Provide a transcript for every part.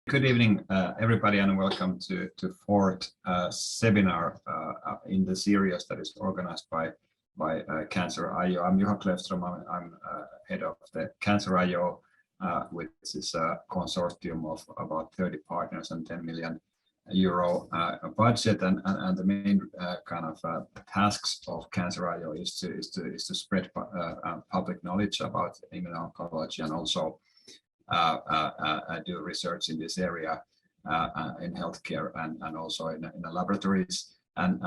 Good evening, everybody, and welcome to fourth seminar in the series that is organized by Cancer IO. I'm Juha Klefström. I'm head of the Cancer IO, which is a consortium of about 30 partners and 10 million euro budget. And the main kind of tasks of Cancer IO is to spread public knowledge about immuno-oncology and also do research in this area in healthcare and also in the laboratories. And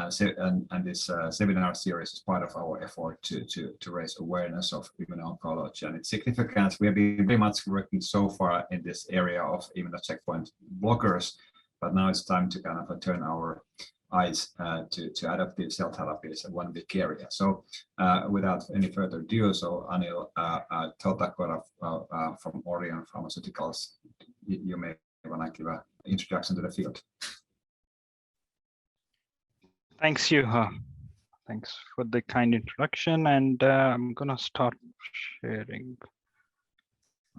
this seminar series is part of our effort to raise awareness of immuno-oncology and its significance. We have been very much working so far in this area of immunocheckpoint blockers, but now it's time to kind of turn our eyes to adoptive cell therapies, one big area. So without any further ado, so Anil Thorakura from Orion Pharmaceuticals, you may want to give an introduction to the field. Thanks, Juha. Thanks for the kind introduction, and I'm gonna start sharing.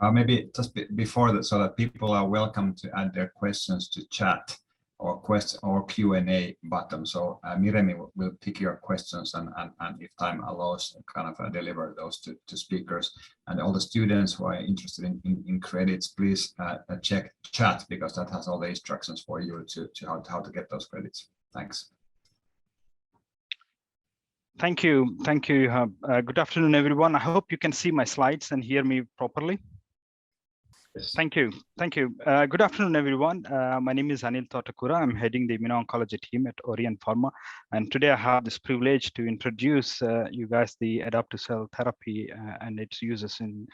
Maybe just before that, so that people are welcome to add their questions to chat or Q&A button. So Miremi will pick your questions and if time allows, kind of deliver those to speakers. And all the students who are interested in credits, please check chat, because that has all the instructions for you to how to get those credits. Thanks. Thank you. Good afternoon, everyone. I hope you can see my slides and hear me properly. Yes. Thank you. Good afternoon, everyone. My name is Anil Thorakura. I'm heading the Immuno-Oncology team at Orion Pharma. And today I have this privilege to introduce you guys the Adoptive Cell Therapy and its uses in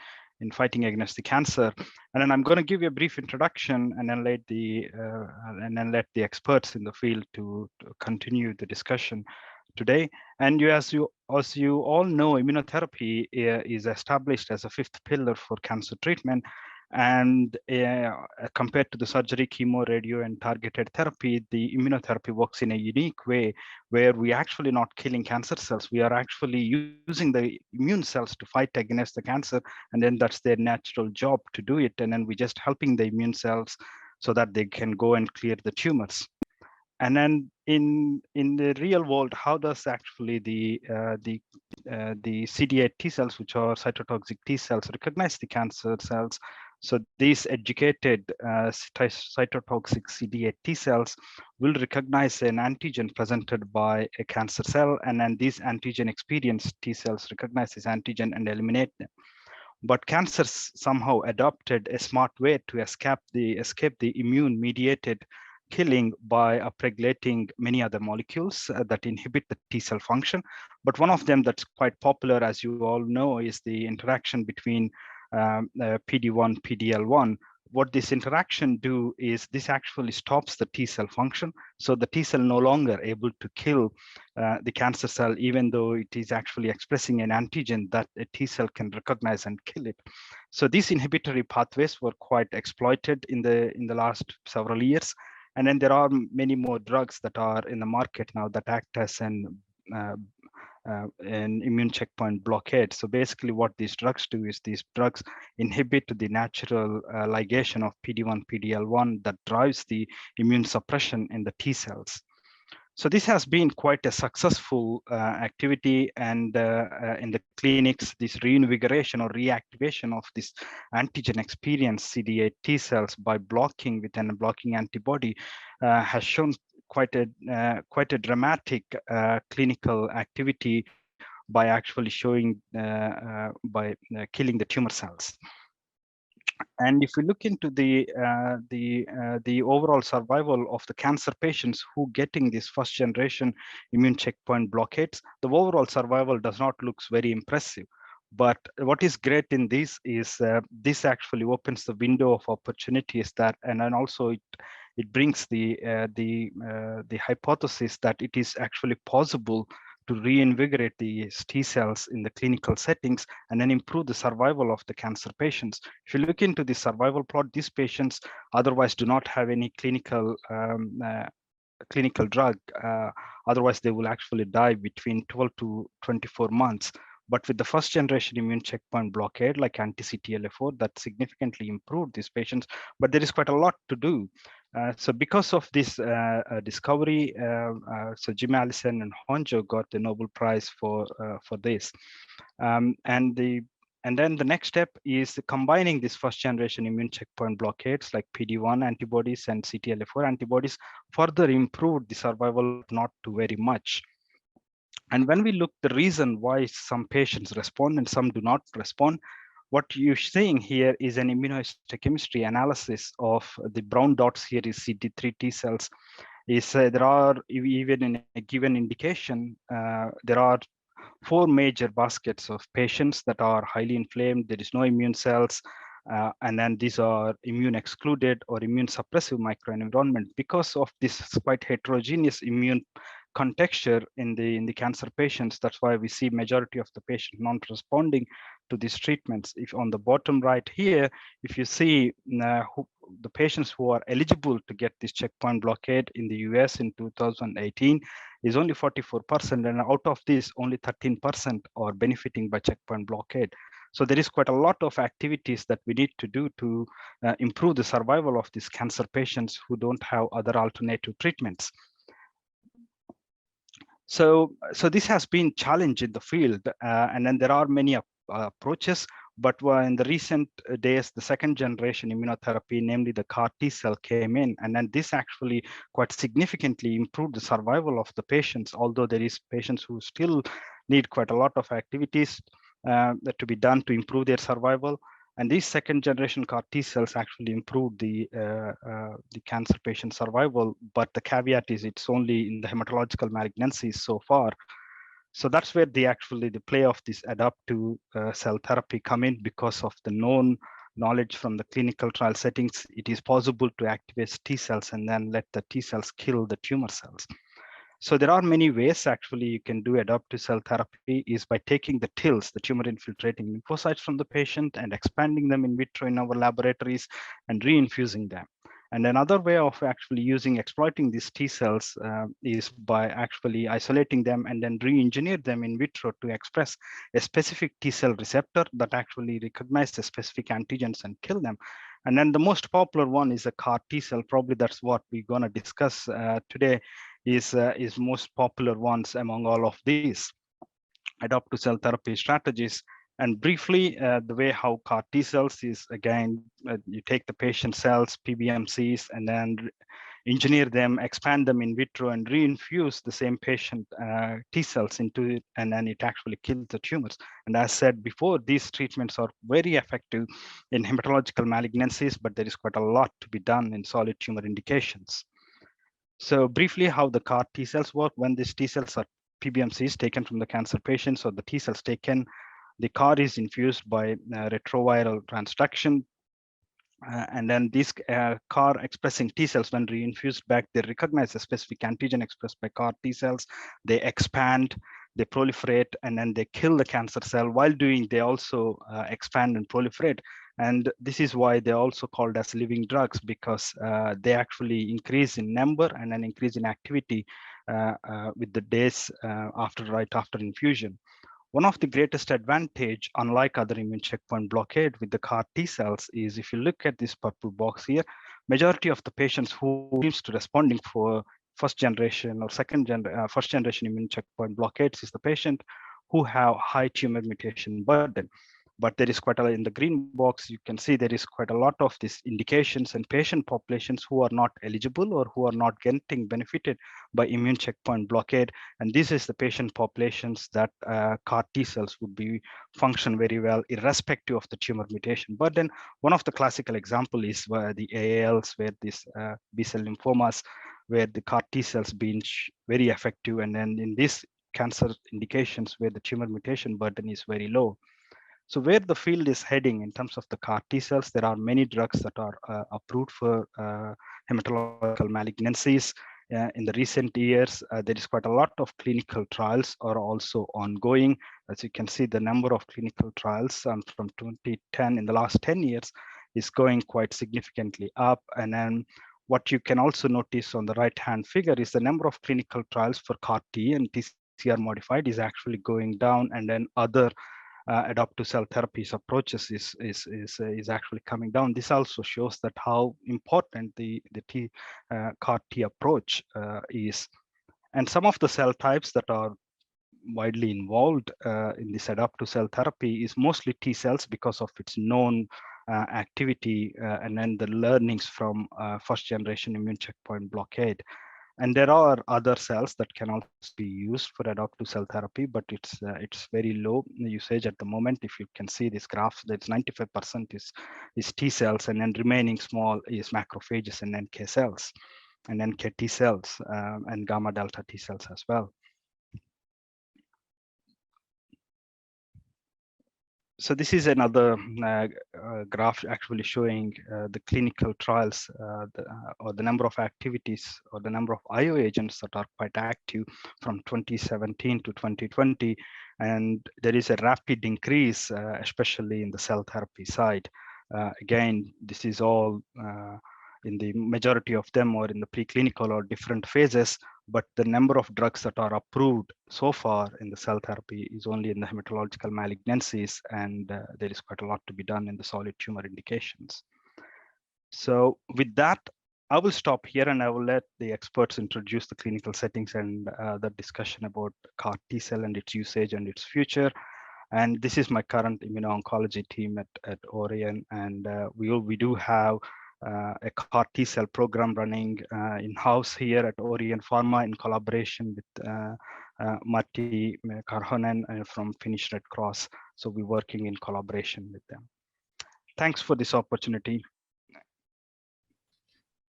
fighting against the cancer. And then I'm going to give you a brief introduction and then let the experts in the field to continue the discussion today. And as you all know, immunotherapy is established as a fifth pillar for cancer treatment. And compared to the surgery, chemo, radio, and targeted therapy, the immunotherapy works in a unique way where we actually not killing cancer cells. We are actually using the immune cells to fight against the cancer, and then that's their natural job to do it. And then we're just helping the immune cells so that they can go and clear the tumors. And then in the real world, how does actually the CD8 T cells, which are cytotoxic T cells, recognize the cancer cells? So these educated cytotoxic CD8 T cells will recognize an antigen presented by a cancer cell, and then these antigen experienced T cells recognize this antigen and eliminate them. But cancers somehow adopted a smart way to escape the immune-mediated killing by upregulating many other molecules that inhibit the T cell function. But one of them that's quite popular, as you all know, is the interaction between PD-1, PD-L1. What this interaction do is this actually stops the T cell function. So the T cell no longer able to kill the cancer cell, even though it is actually expressing an antigen that a T cell can recognize and kill it. So these inhibitory pathways were quite exploited in the last several years. And then there are many more drugs that are in the market now that act as an immune checkpoint blockade. So basically what these drugs do is these drugs inhibit the natural ligation of PD-1, PD-L1 that drives the immune suppression in the T cells. So this has been quite a successful activity, and in the clinics, this reinvigoration or reactivation of this antigen experienced CD8 T cells by blocking with an blocking antibody has shown quite a dramatic clinical activity by actually showing by killing the tumor cells. And if we look into the overall survival of the cancer patients who getting this first generation immune checkpoint blockades, the overall survival does not look very impressive. But what is great in this is this actually opens the window of opportunities that, and then also it brings the hypothesis that it is actually possible to reinvigorate these T cells in the clinical settings and then improve the survival of the cancer patients. If you look into the survival plot, these patients otherwise do not have any clinical drug. Otherwise, they will actually die between 12 to 24 months. But with the first generation immune checkpoint blockade, like anti-CTLA-4, that significantly improved these patients, but there is quite a lot to do. So because of this discovery, so Jim Allison and Honjo got the Nobel Prize for this. And then the next step is combining this first generation immune checkpoint blockades like PD-1 antibodies and CTLA-4 antibodies further improved the survival, not to very much. And when we look the reason why some patients respond and some do not respond, what you're seeing here is an immunohistochemistry analysis of the brown dots here is CD3 T cells. There are, even in a given indication, there are 4 major baskets of patients that are highly inflamed. There is no immune cells. And then these are immune excluded or immune suppressive microenvironment. Because of this quite heterogeneous immune contexture in the cancer patients, that's why we see majority of the patient non-responding to these treatments. If on the bottom right here, if you see the patients who are eligible to get this checkpoint blockade in the US in 2018 is only 44%, and out of this, only 13% are benefiting by checkpoint blockade. So there is quite a lot of activities that we need to do to improve the survival of these cancer patients who don't have other alternative treatments. So this has been challenge in the field, and then there are many approaches, but in the recent days, the second generation immunotherapy, namely the CAR T cell, came in, and then this actually quite significantly improved the survival of the patients, although there is patients who still need quite a lot of activities to be done to improve their survival. And these second generation CAR T cells actually improved the cancer patient survival, but the caveat is it's only in the hematological malignancies so far. So that's where the play of this adaptive cell therapy come in. Because of the known knowledge from the clinical trial settings, it is possible to activate T cells and then let the T cells kill the tumor cells. So there are many ways actually you can do adoptive cell therapy is by taking the TILs, the tumor infiltrating lymphocytes from the patient, and expanding them in vitro in our laboratories and reinfusing them. And another way of actually exploiting these T cells is by actually isolating them and then re-engineer them in vitro to express a specific T cell receptor that actually recognizes the specific antigens and kill them. And then the most popular one is a CAR T cell. Probably that's what we're going to discuss today. Is most popular ones among all of these adoptive cell therapy strategies. And briefly, the way how CAR T cells is, again, you take the patient cells, PBMCs, and then engineer them, expand them in vitro, and reinfuse the same patient T cells into it, and then it actually kills the tumors. And as said before, these treatments are very effective in hematological malignancies, but there is quite a lot to be done in solid tumor indications. So briefly, how the CAR T cells work: when these T cells are PBMCs taken from the cancer patients, or the T cells taken, the CAR is infused by retroviral transduction. And then these CAR expressing T cells, when reinfused back, they recognize a specific antigen expressed by CAR T cells. They expand, they proliferate, and then they kill the cancer cell. While doing, they also expand and proliferate. And this is why they're also called as living drugs, because they actually increase in number and then increase in activity with the days right after infusion. One of the greatest advantage, unlike other immune checkpoint blockade with the CAR T cells, is if you look at this purple box here, majority of the patients who seems to responding for first generation or first generation immune checkpoint blockades is the patient who have high tumor mutation burden. But there is quite a lot in the green box. You can see there is quite a lot of these indications and patient populations who are not eligible or who are not getting benefited by immune checkpoint blockade. And this is the patient populations that CAR T cells would be function very well, irrespective of the tumor mutation burden. One of the classical example is the AALs, where this B-cell lymphomas, where the CAR T cells being very effective. And then in these cancer indications where the tumor mutation burden is very low. So where the field is heading in terms of the CAR T cells, there are many drugs that are approved for hematological malignancies. In the recent years, there is quite a lot of clinical trials are also ongoing. As you can see, the number of clinical trials from 2010 in the last 10 years is going quite significantly up. And then what you can also notice on the right-hand figure is the number of clinical trials for CAR T and T PCR modified is actually going down, and then other adoptive cell therapies approaches is actually coming down. This also shows that how important the CAR T approach is. And some of the cell types that are widely involved in this adoptive cell therapy is mostly T cells because of its known activity and then the learnings from first generation immune checkpoint blockade. And there are other cells that can also be used for adoptive cell therapy, but it's very low usage at the moment. If you can see this graph, that's 95% is T cells, and then remaining small is macrophages and NK cells, and NK T cells and gamma delta T cells as well. So this is another graph actually showing the clinical trials or the number of activities or the number of IO agents that are quite active from 2017 to 2020. And there is a rapid increase, especially in the cell therapy side. Again, this is all in the majority of them or in the preclinical or different phases, but the number of drugs that are approved so far in the cell therapy is only in the hematological malignancies, and there is quite a lot to be done in the solid tumor indications. So with that, I will stop here and I will let the experts introduce the clinical settings and the discussion about CAR T cell and its usage and its future. And this is my current immuno-oncology team at Orion, and we do have a CAR T cell program running in-house here at Orion Pharma in collaboration with Matti Korhonen from Finnish Red Cross. So we're working in collaboration with them. Thanks for this opportunity.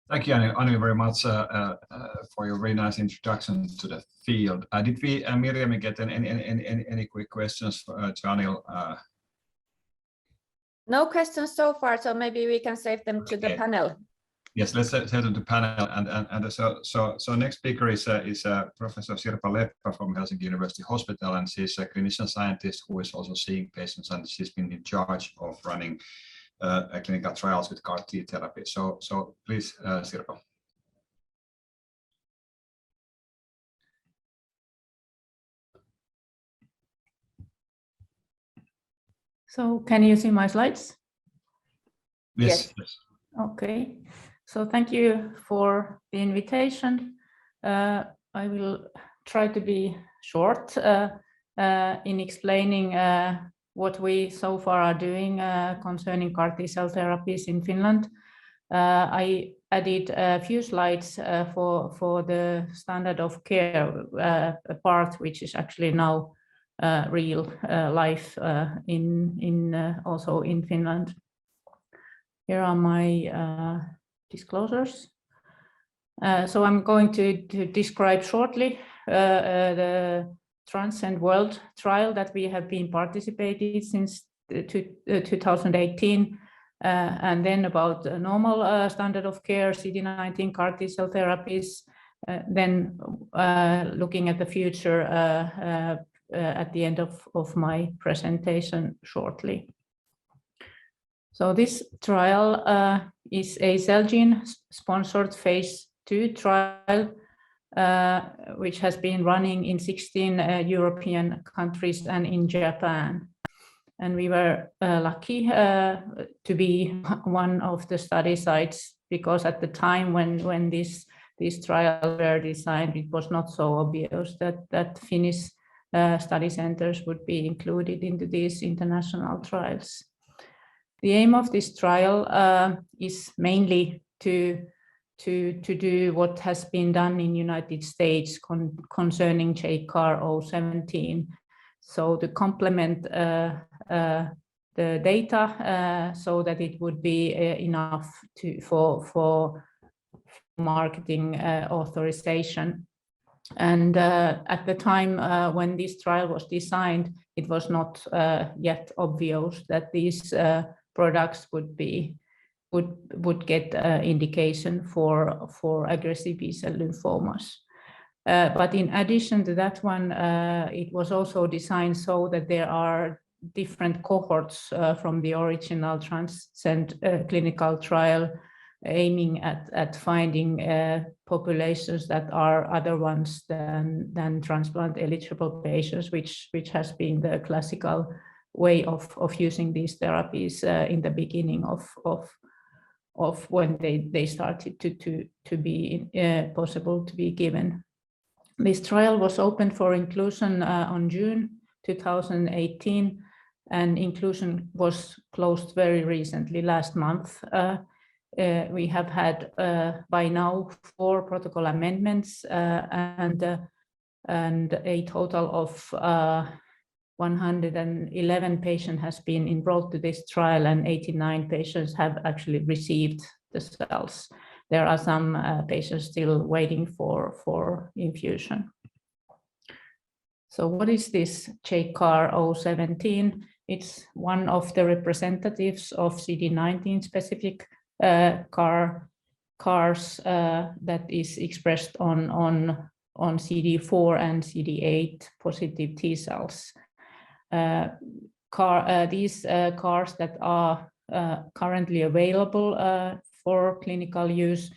Thank you, Anil, very much for your very nice introduction to the field. Did we, Miriam, get any quick questions to Anil? No questions so far, so maybe we can save them to the panel. Yes, let's save them to panel. And so next speaker is Professor Sirpa Leppä from Helsinki University Hospital, and she's a clinician scientist who is also seeing patients, and she's been in charge of running clinical trials with CAR T therapy. So please, Sirpa. So can you see my slides? Yes. Okay. So thank you for the invitation. I will try to be short in explaining what we so far are doing concerning CAR T cell therapies in Finland. I added a few slides for the standard of care part, which is actually now real life also in Finland. Here are my disclosures. So I'm going to describe shortly the Transcend World trial that we have been participating since 2018, and then about the normal standard of care, CD19 CAR T cell therapies, then looking at the future at the end of my presentation shortly. So this trial is a Celgene-sponsored phase 2 trial, which has been running in 16 European countries and in Japan. And we were lucky to be one of the study sites, because at the time when these trials were designed, it was not so obvious that Finnish study centers would be included into these international trials. The aim of this trial is mainly to do what has been done in United States concerning JCAR017. So to complement the data so that it would be enough for marketing authorization. And at the time when this trial was designed, it was not yet obvious that these products would get indication for aggressive B-cell lymphomas. But in addition to that one, it was also designed so that there are different cohorts from the original Transcend clinical trial aiming at finding populations that are other ones than transplant eligible patients, which has been the classical way of using these therapies in the beginning of when they started to be possible to be given. This trial was opened for inclusion on June 2018, and inclusion was closed very recently, last month. We have had by now 4 protocol amendments and a total of 111 patients has been enrolled to this trial, and 89 patients have actually received the cells. There are some patients still waiting for infusion. So what is this CAR 017? It's one of the representatives of CD19 specific CARs that is expressed on CD4 and CD8 positive T cells. These CARs that are currently available for clinical use,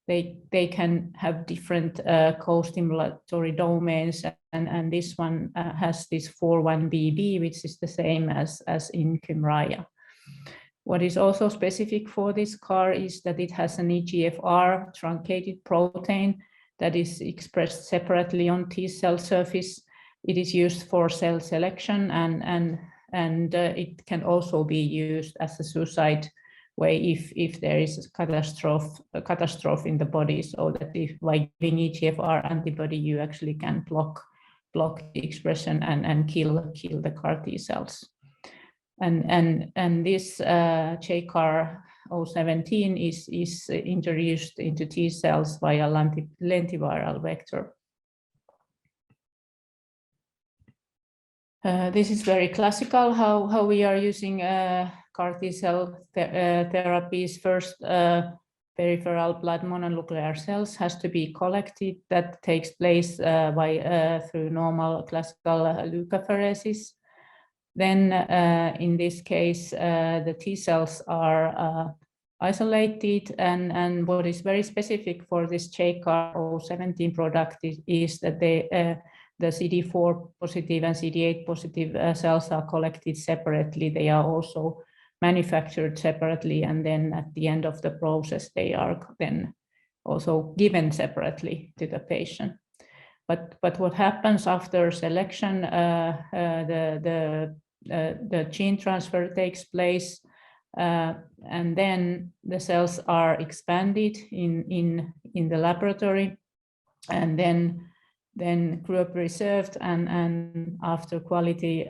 they can have different co-stimulatory domains, and this one has this 4-1BB, which is the same as in Kymriah. What is also specific for this CAR is that it has an EGFR truncated protein that is expressed separately on T cell surface. It is used for cell selection, and it can also be used as a suicide way if there is a catastrophe in the body, so that if by giving EGFR antibody you actually can block the expression and kill the CAR T cells. And this CAR 017 is introduced into T cells via lentiviral vector. This is very classical how we are using CAR T cell therapies. First, peripheral blood mononuclear cells has to be collected. That takes place through normal classical leukapheresis. Then in this case, the T cells are isolated, and what is very specific for this CAR 017 product is that the CD4 positive and CD8 positive cells are collected separately. They are also manufactured separately, and then at the end of the process, they are then also given separately to the patient. But what happens after selection, the gene transfer takes place, and then the cells are expanded in the laboratory, and then cryopreserved, and after quality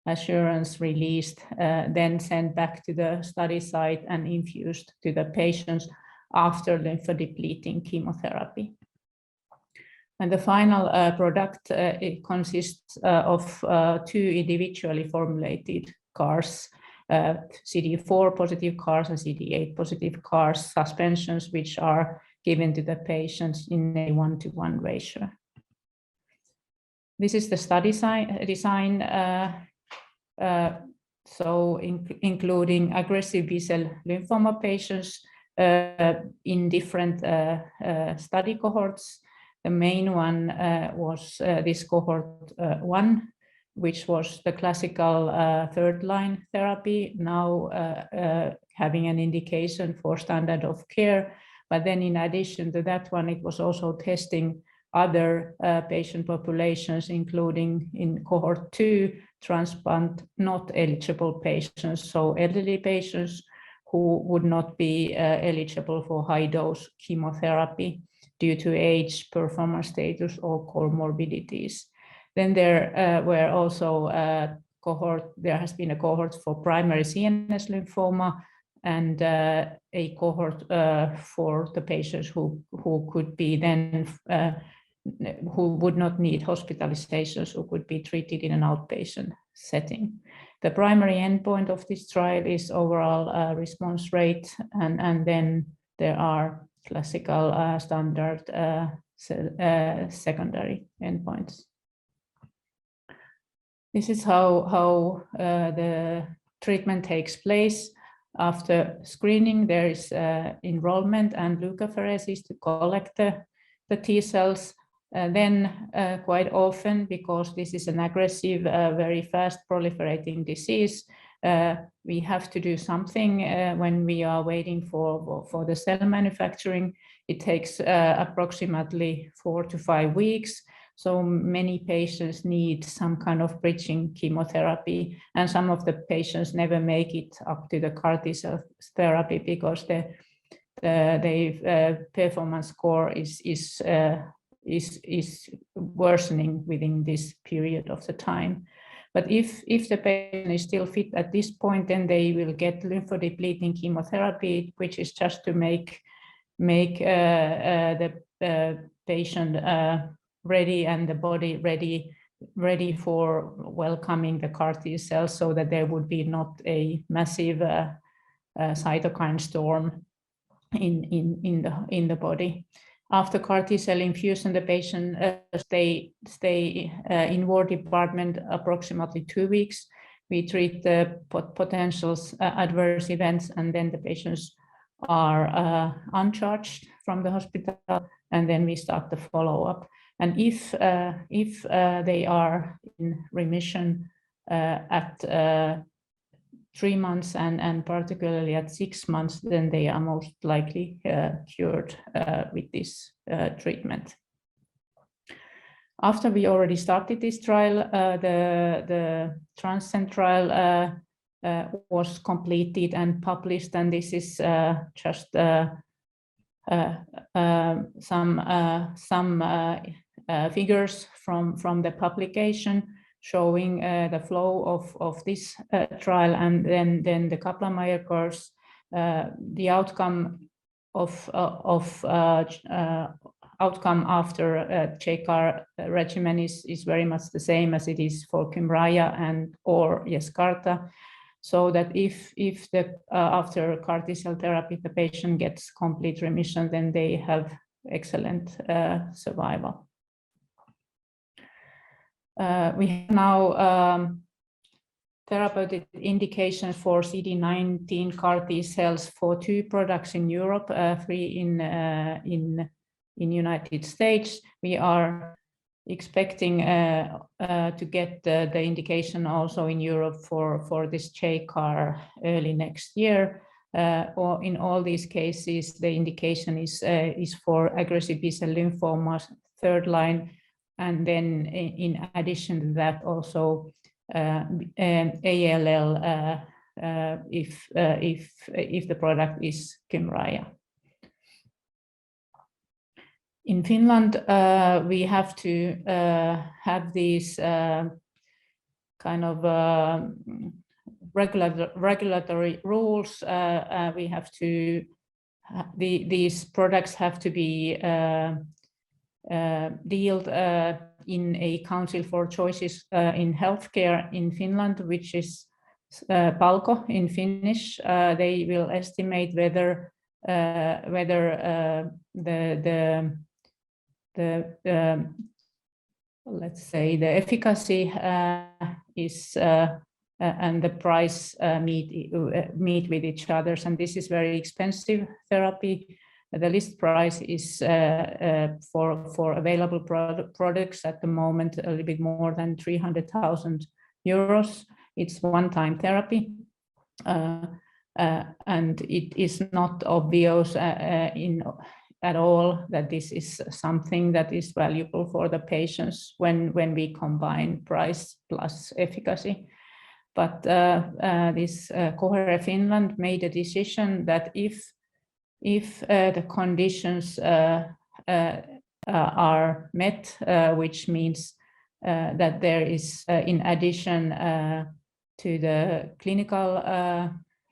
assurance released, then sent back to the study site and infused to the patients after lymphodepleting chemotherapy. And the final product it consists of 2 individually formulated CARs, CD4 positive CARs and CD8 positive CARs suspensions, which are given to the patients in a 1-to-1 ratio. This is the study design, including aggressive B-cell lymphoma patients in different study cohorts. The main one was this cohort 1, which was the classical third-line therapy, now having an indication for standard of care. But then in addition to that one, it was also testing other patient populations, including in cohort 2, transplant not eligible patients, so elderly patients who would not be eligible for high-dose chemotherapy due to age, performance status, or comorbidities. Then there were also there has been a cohort for primary CNS lymphoma, and a cohort for the patients who could be then who would not need hospitalizations, who could be treated in an outpatient setting. The primary endpoint of this trial is overall response rate, and then there are classical standard secondary endpoints. This is how the treatment takes place. After screening, there is enrollment and leukapheresis to collect the T cells. Then quite often, because this is an aggressive, very fast proliferating disease, we have to do something when we are waiting for the cell manufacturing. It takes approximately 4 to 5 weeks. So many patients need some kind of bridging chemotherapy, and some of the patients never make it up to the CAR T cell therapy because the performance score is worsening within this period of the time. But if the patient is still fit at this point, then they will get lymphodepleting chemotherapy, which is just to make the patient ready and the body ready for welcoming the CAR T cells, so that there would be not a massive cytokine storm in the body. After CAR T cell infusion, the patient stay in ward department approximately 2 weeks. We treat the potential adverse events, and then the patients are uncharged from the hospital, and then we start the follow-up. And if they are in remission at 3 months and particularly at 6 months, then they are most likely cured with this treatment. After we already started this trial, the Transcend trial was completed and published, and this is just some figures from the publication showing the flow of this trial, and then the Kaplan-Meier curves. The outcome outcome after JCAR regimen is very much the same as it is for Kymriah or Yescarta. So that if the after CAR T cell therapy the patient gets complete remission, then they have excellent survival. We have now therapeutic indications for CD19 CAR T cells for 2 products in Europe, 3 in United States. We are expecting to get the indication also in Europe for this JCAR early next year. Or in all these cases, the indication is for aggressive B-cell lymphomas, 3rd line, and then in addition to that also ALL if the product is Kymriah. In Finland, we have to have these kind of regulatory rules. We have to these products have to be dealt in a Council for Choices in Healthcare in Finland, which is Palko in Finnish. They will estimate whether let's say the efficacy is and the price meet with each other, and this is very expensive therapy. The list price is for available products at the moment a little bit more than 300,000 euros. It's one-time therapy, and it is not obvious at all that this is something that is valuable for the patients when we combine price plus efficacy. But this Cohere Finland made a decision that if the conditions are met, which means that there is in addition to the clinical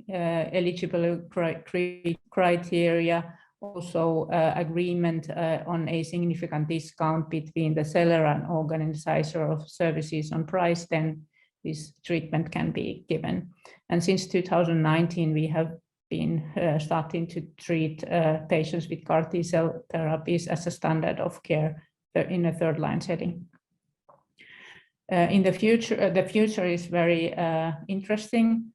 eligibility criteria, also agreement on a significant discount between the seller and organizer of services on price, then this treatment can be given. And since 2019, we have been starting to treat patients with CAR T cell therapies as a standard of care in a 3rd line setting. In the future is very interesting.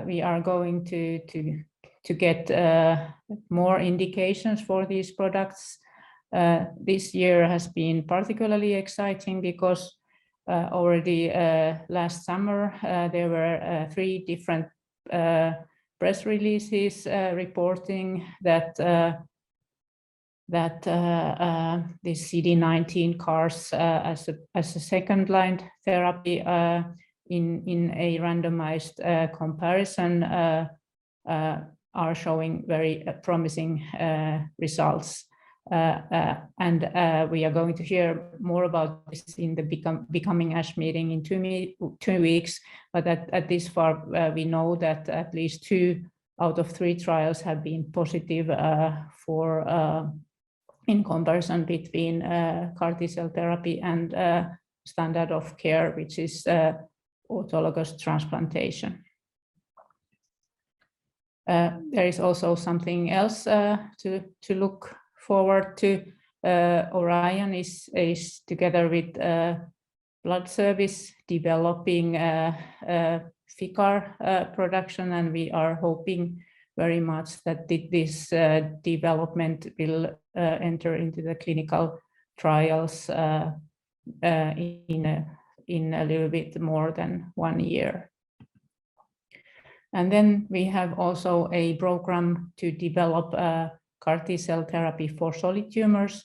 we are going to get more indications for these products. This year has been particularly exciting because already last summer there were 3 different press releases reporting that the CD19 CARs as a second-line therapy in a randomized comparison are showing very promising results. And we are going to hear more about this in the Becoming ASH meeting in 2 weeks. But at this far, we know that at least 2 out of 3 trials have been positive for in comparison between CAR T-cell therapy and standard of care, which is autologous transplantation. There is also something else to look forward to. Orion is together with Blood Service developing FICAR production, and we are hoping very much that this development will enter into the clinical trials in a little bit more than 1 year. And then we have also a program to develop CAR T-cell therapy for solid tumors.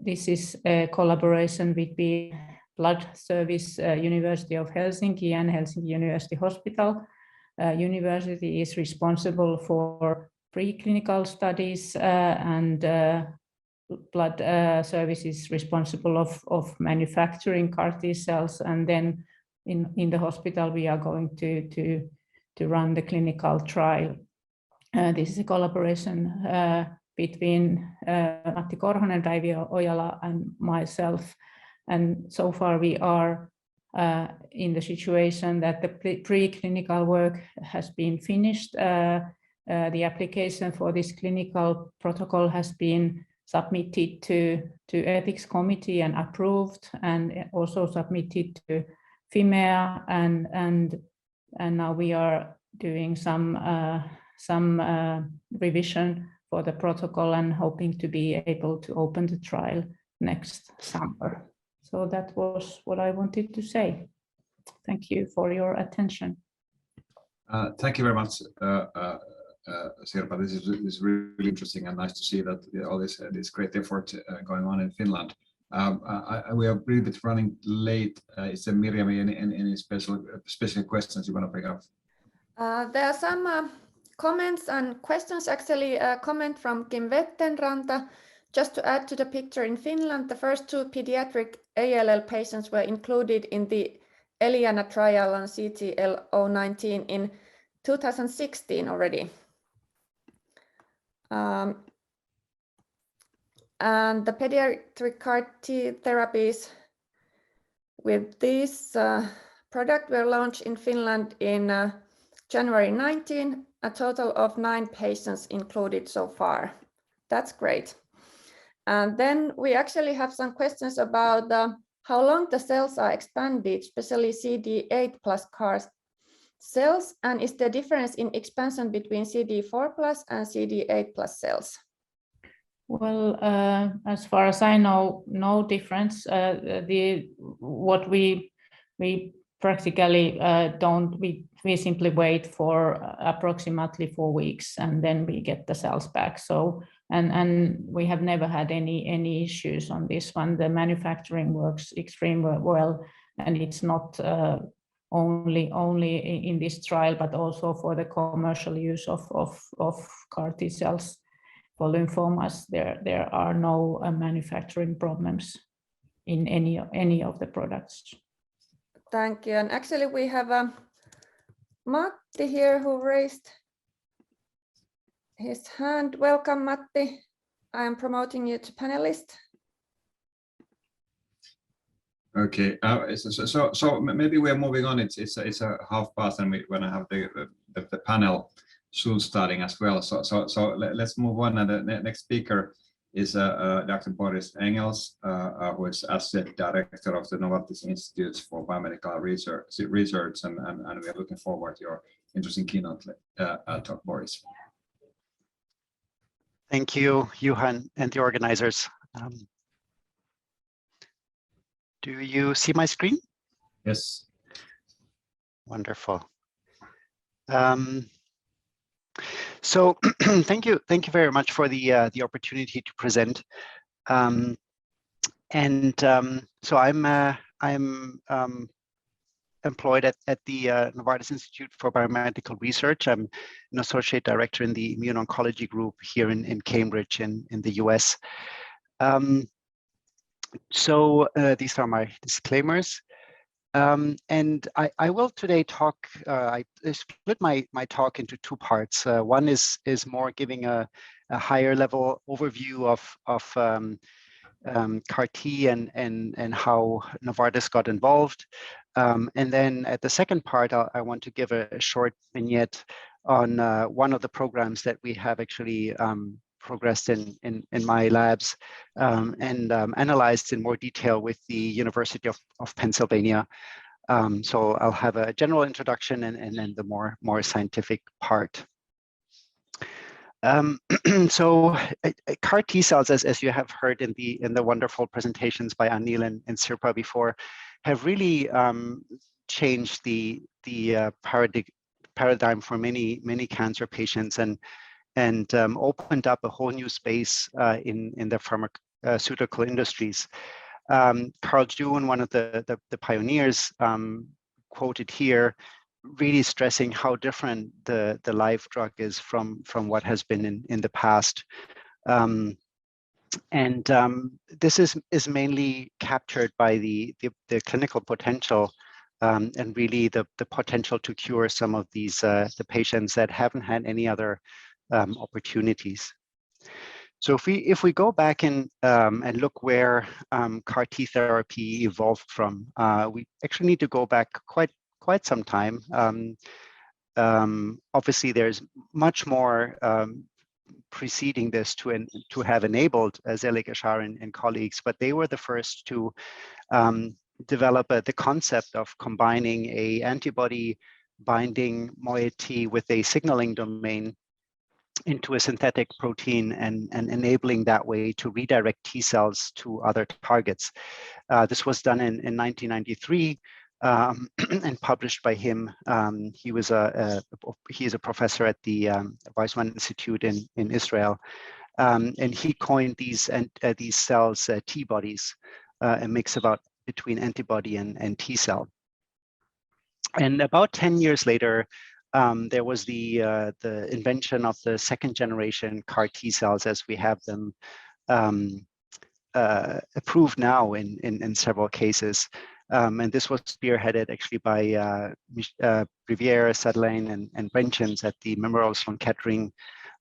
This is a collaboration between Blood Service, University of Helsinki and Helsinki University Hospital. University is responsible for preclinical studies and Blood Service is responsible of manufacturing CAR T-cells, and then in the hospital we are going to run the clinical trial. This is a collaboration between Matti Korhonen, Päivi Ojala and myself, and so far we are in the situation that the preclinical work has been finished. The application for this clinical protocol has been submitted to ethics committee and approved, and also submitted to FIMEA, and now we are doing some revision for the protocol and hoping to be able to open the trial next summer. So that was what I wanted to say. Thank you for your attention. Thank you very much, Sirpa. This is really interesting and nice to see that all this great effort going on in Finland. We are a little bit running late. Is there, Miriam, any special questions you want to pick up? There are some comments and questions. Actually, a comment from Kim Vettenranta. Just to add to the picture, in Finland, the first 2 pediatric ALL patients were included in the Eliana trial on CTL019 in 2016 already. And the pediatric CAR T therapies with this product were launched in Finland in January 19. A total of 9 patients included so far. That's great. And then we actually have some questions about how long the cells are expanded, especially CD8 plus CAR cells, and is there difference in expansion between CD4 plus and CD8 plus cells? Well, as far as I know, no difference. What we practically don't, we simply wait for approximately 4 weeks and then we get the cells back. So and we have never had any issues on this one. The manufacturing works extremely well, and it's not only in this trial, but also for the commercial use of CAR T cells for lymphomas. There are no manufacturing problems in any of the products. Thank you. And actually we have Matti here who raised his hand. Welcome, Matti. I am promoting you to panelist. Okay, so maybe we're moving on. It's a 1:30, and we're going to have the panel soon starting as well. So let's move on. And the next speaker is Dr. Boris Engels, who is Asset Director of the Novartis Institutes for Biomedical Research, and we are looking forward to your interesting keynote talk, Boris. Thank you, Johan, and the organizers. Do you see my screen? Yes. Wonderful. So thank you very much for the opportunity to present. So I'm employed at the Novartis Institute for Biomedical Research. I'm an associate director in the Immuno-Oncology group here in Cambridge in the US. So these are my disclaimers. And I will today talk, I split my talk into two parts. One is more giving a higher level overview of CAR-T and how Novartis got involved. And then at the second part, I want to give a short vignette on one of the programs that we have actually progressed in my labs and analyzed in more detail with the University of Pennsylvania. So I'll have a general introduction and then the more scientific part. So CAR T cells, as you have heard in the wonderful presentations by Anil and Sirpa before, have really changed the paradigm for many cancer patients and opened up a whole new space in the pharmaceutical industries. Carl June, one of the pioneers, quoted here, really stressing how different the live drug is from what has been in the past. This is mainly captured by the clinical potential and really the potential to cure some of these the patients that haven't had any other opportunities. So if we go back and look where CAR T therapy evolved from, we actually need to go back quite some time. Obviously, there's much more preceding this to have enabled Zelig Ashar and colleagues, but they were the first to develop the concept of combining a antibody binding moiety with a signaling domain into a synthetic protein and enabling that way to redirect T cells to other targets. This was done in 1993 and published by him. He is a professor at the Weizmann Institute in Israel, and he coined these cells T bodies, a mix between antibody and T cell. And about 10 years later, there was the invention of the second generation CAR T cells as we have them approved now in several cases. And this was spearheaded actually by Riviere, Sadelain, and Brenchens at the Memorial Sloan Kettering.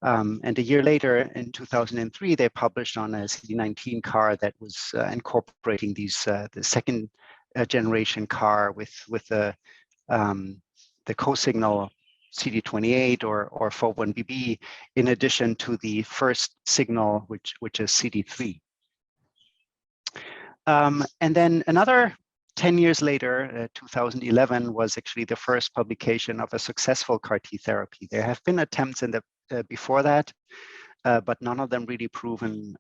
And a year later, in 2003, they published on a CD19 CAR that was incorporating these the second generation CAR with the co-signal CD28 or FOB1BB, in addition to the first signal, which is CD3. And then another 10 years later, 2011 was actually the first publication of a successful CAR T therapy. There have been attempts in before that, but none of them really proven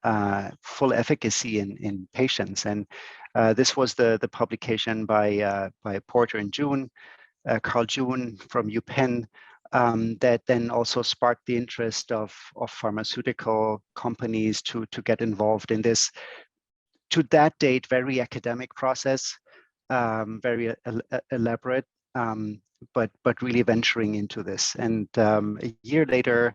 full efficacy in patients. And this was the publication by Porter and June, Carl June from UPenn, that then also sparked the interest of pharmaceutical companies to get involved in this, to that date, very academic process, very elaborate, but really venturing into this. And a year later,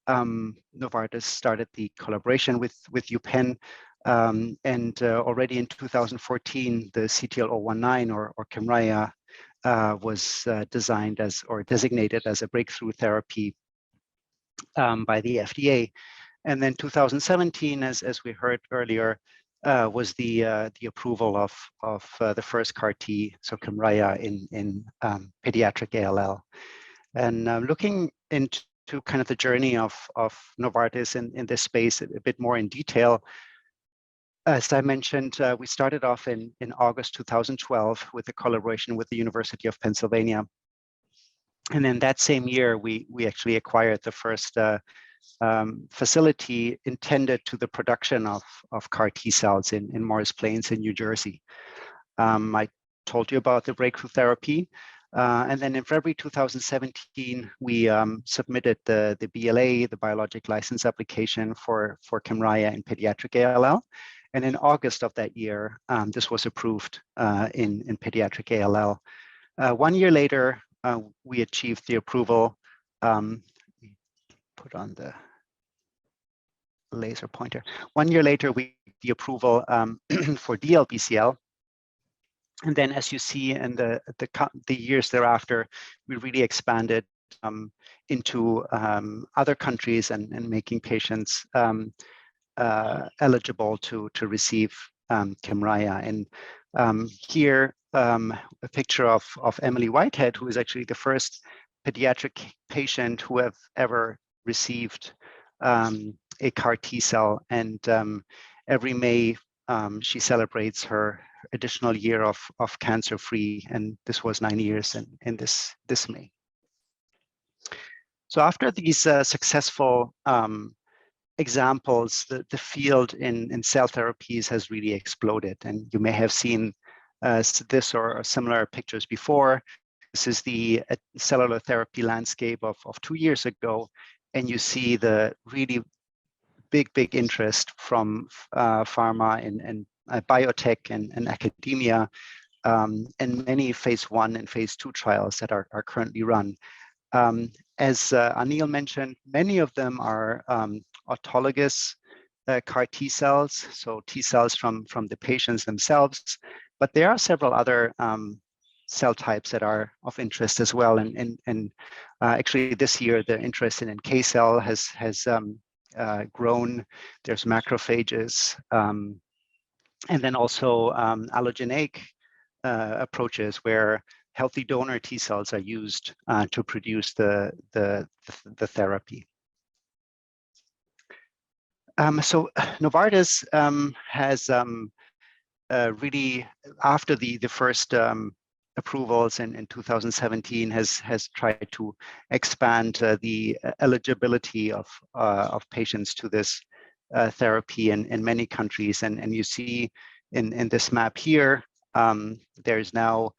Novartis started the collaboration with UPenn, and already in 2014, the CTL019 or Kymriah was designed as or designated as a breakthrough therapy by the FDA. And then 2017, as we heard earlier, was the approval of the first CAR T, so Kymriah in pediatric ALL. And looking into kind of the journey of Novartis in this space a bit more in detail, as I mentioned, we started off in August 2012 with a collaboration with the University of Pennsylvania. And then that same year, we actually acquired the first facility intended to the production of CAR T cells in Morris Plains in New Jersey. I told you about the breakthrough therapy. And then in February 2017, we submitted the BLA, the Biologic License Application for Kymriah in pediatric ALL. And in August of that year, this was approved in pediatric ALL. 1 year later, we achieved the approval. Put on the laser pointer. 1 year later, we the approval for DLBCL. And then, as you see in the years thereafter, we really expanded into other countries and making patients eligible to receive Kymriah. And here, a picture of Emily Whitehead, who is actually the first pediatric patient who have ever received a CAR T cell. And every May, she celebrates her additional year of cancer-free, and this was 9 years in this May. So after these successful examples, the field in cell therapies has really exploded, and you may have seen this or similar pictures before. This is the cellular therapy landscape of 2 years ago, and you see the really big interest from pharma and biotech and academia, and many phase 1 and phase 2 trials that are currently run. As Anil mentioned, many of them are autologous CAR T cells, so T cells from the patients themselves, but there are several other cell types that are of interest as well. And actually this year, the interest in NK cell has grown. There's macrophages, and then also allogeneic approaches where healthy donor T cells are used to produce the therapy. So Novartis has really, after the first approvals in 2017, has tried to expand the eligibility of patients to this therapy in many countries. And you see in this map here, there's now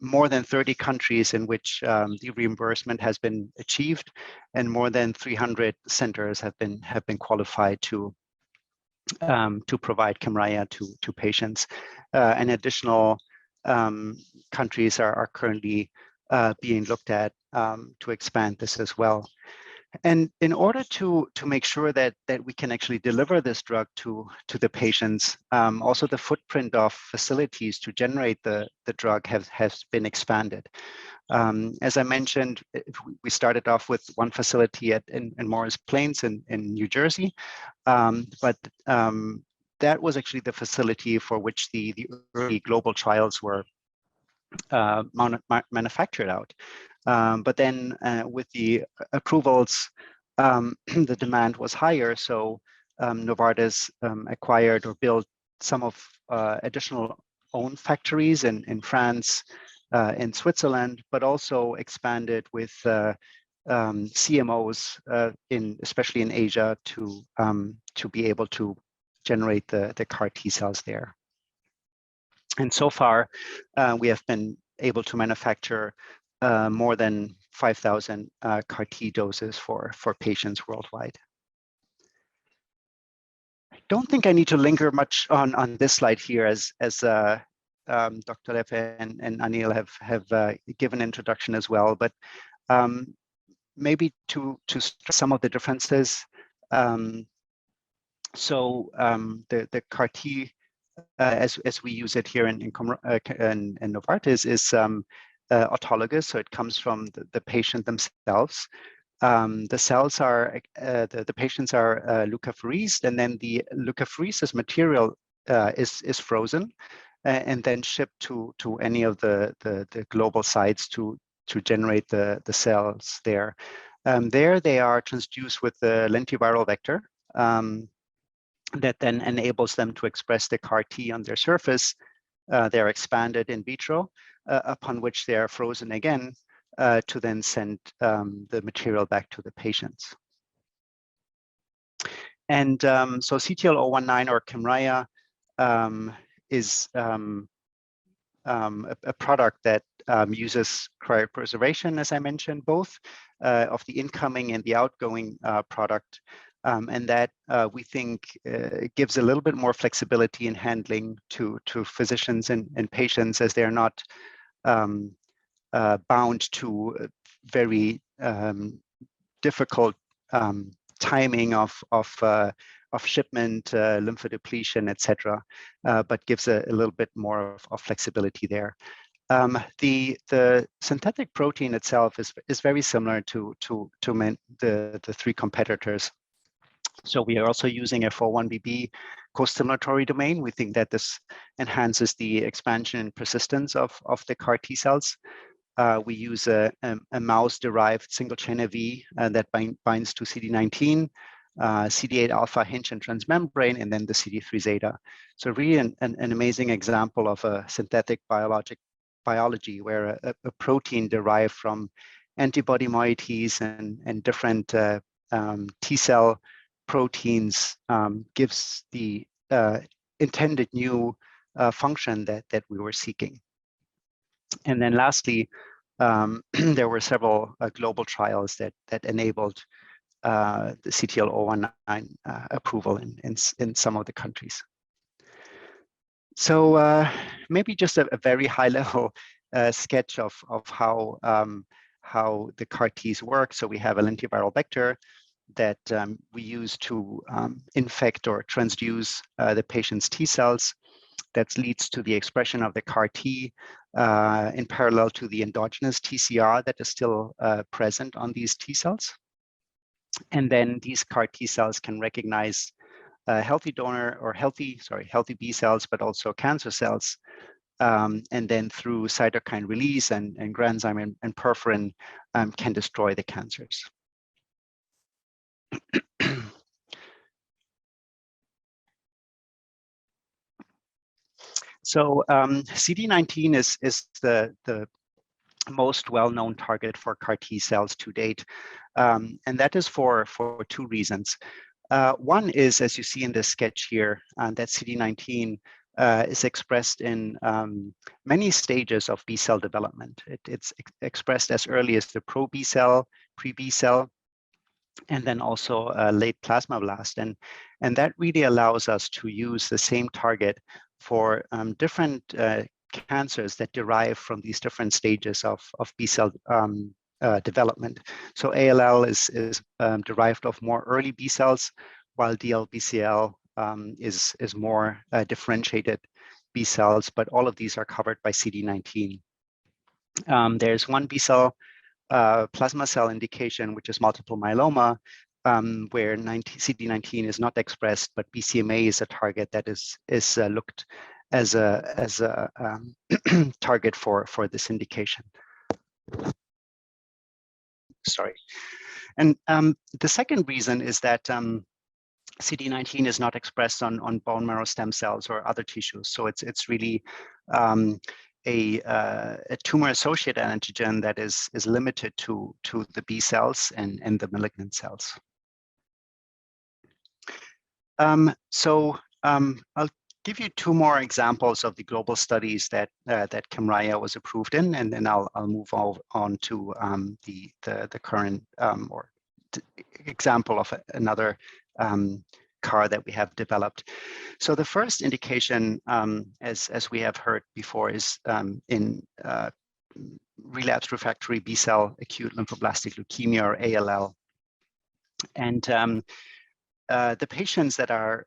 more than 30 countries in which the reimbursement has been achieved, and more than 300 centers have been qualified to provide Kymriah to patients. And additional countries are currently being looked at to expand this as well. And in order to make sure that we can actually deliver this drug to the patients, also the footprint of facilities to generate the drug has been expanded. As I mentioned, we started off with one facility in Morris Plains in New Jersey, but that was actually the facility for which the early global trials were manufactured out. But then with the approvals, the demand was higher. So Novartis acquired or built some of additional own factories in France, in Switzerland, but also expanded with CMOs especially in Asia to be able to generate the CAR T cells there. And so far, we have been able to manufacture more than 5,000 CAR T doses for patients worldwide. I don't think I need to linger much on this slide here, as Dr. Leppä and Anil have given introduction as well, but maybe to stress some of the differences. So the CAR T, as we use it here in Novartis, is autologous, so it comes from the patient themselves. The cells are, the patients are leukapheresed, and then the leukapheresis material is frozen and then shipped to any of the global sites to generate the cells there. There they are transduced with the lentiviral vector that then enables them to express the CAR T on their surface. They're expanded in vitro, upon which they are frozen again to then send the material back to the patients. And so CTL019 or Kymriah is a product that uses cryopreservation, as I mentioned, both of the incoming and the outgoing product. And that we think gives a little bit more flexibility in handling to physicians and patients, as they are not bound to very difficult timing of shipment, lymphodepletion, etc., but gives a little bit more of flexibility there. The synthetic protein itself is very similar to the three competitors. So we are also using a 4-1BB co-stimulatory domain. We think that this enhances the expansion and persistence of the CAR T cells. We use a mouse-derived single-chain AV that binds to CD19, CD8 alpha hinge and transmembrane, and then the CD3 zeta. So really an amazing example of a synthetic biology where a protein derived from antibody moieties and different T cell proteins gives the intended new function that we were seeking. And then lastly, there were several global trials that enabled the CTL019 approval in some of the countries. So maybe just a very high level sketch of how the CAR Ts work. So we have a lentiviral vector that we use to infect or transduce the patient's T cells. That leads to the expression of the CAR T in parallel to the endogenous TCR that is still present on these T cells. And then these CAR T cells can recognize healthy donor or healthy B cells, but also cancer cells. And then through cytokine release and granzyme and perforin can destroy the cancers. So CD19 is the most well-known target for CAR T cells to date, and that is for two reasons. One is, as you see in this sketch here, that CD19 is expressed in many stages of B cell development. It's expressed as early as the pro-B cell, pre-B cell, and then also late plasmablast. And that really allows us to use the same target for different cancers that derive from these different stages of B cell development. So ALL is derived of more early B cells, while DLBCL is more differentiated B cells, but all of these are covered by CD19. There's one B cell plasma cell indication, which is multiple myeloma, where CD19 is not expressed, but BCMA is a target that is looked as a target for this indication. Sorry. And the second reason is that CD19 is not expressed on bone marrow stem cells or other tissues. So it's really a tumor-associated antigen that is limited to the B cells and the malignant cells. I'll give you two more examples of the global studies that Kymriah was approved in, and then I'll move on to the current example of another CAR that we have developed. So the first indication, as we have heard before, is in relapsed refractory B cell acute lymphoblastic leukemia, or ALL. And the patients that are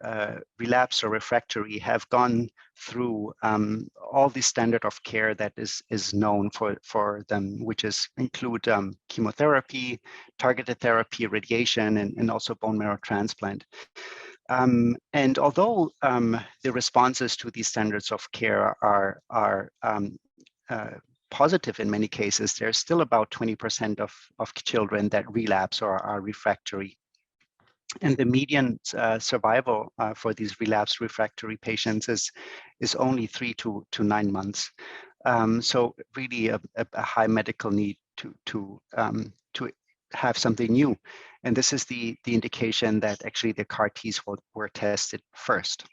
relapsed or refractory have gone through all the standard of care that is known for them, which include chemotherapy, targeted therapy, radiation, and also bone marrow transplant. And although the responses to these standards of care are positive in many cases, there's still about 20% of children that relapse or are refractory. And the median survival for these relapsed refractory patients is only 3 to 9 months. So really a high medical need have something new. And this is the indication that actually the CAR Ts were tested first.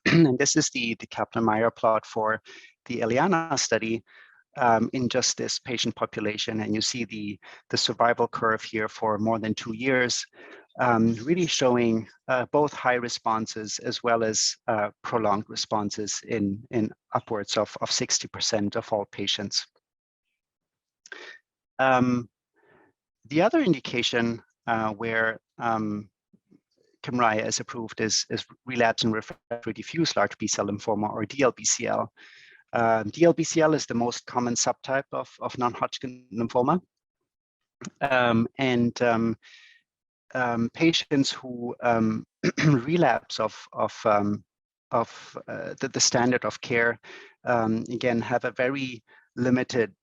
And this is the Kaplan-Meier plot for the Eliana study in just this patient population. And you see the survival curve here for more than 2 years, really showing both high responses as well as prolonged responses in upwards of 60% of all patients. The other indication where Kymriah is approved is relapsed and refractory diffuse large B-cell lymphoma, or DLBCL. DLBCL is the most common subtype of non-Hodgkin lymphoma. Patients who relapse of the standard of care, again, have a very limited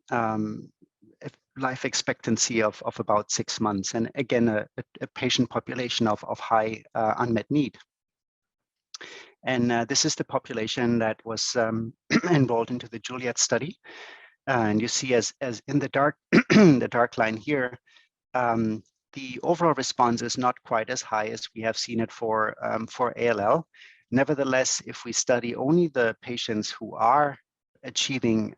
life expectancy of about 6 months, and again, a patient population of high unmet need. And this is the population that was enrolled into the Juliet study. And you see, as in the dark the dark line here, the overall response is not quite as high as we have seen it for ALL. Nevertheless, if we study only the patients who are achieving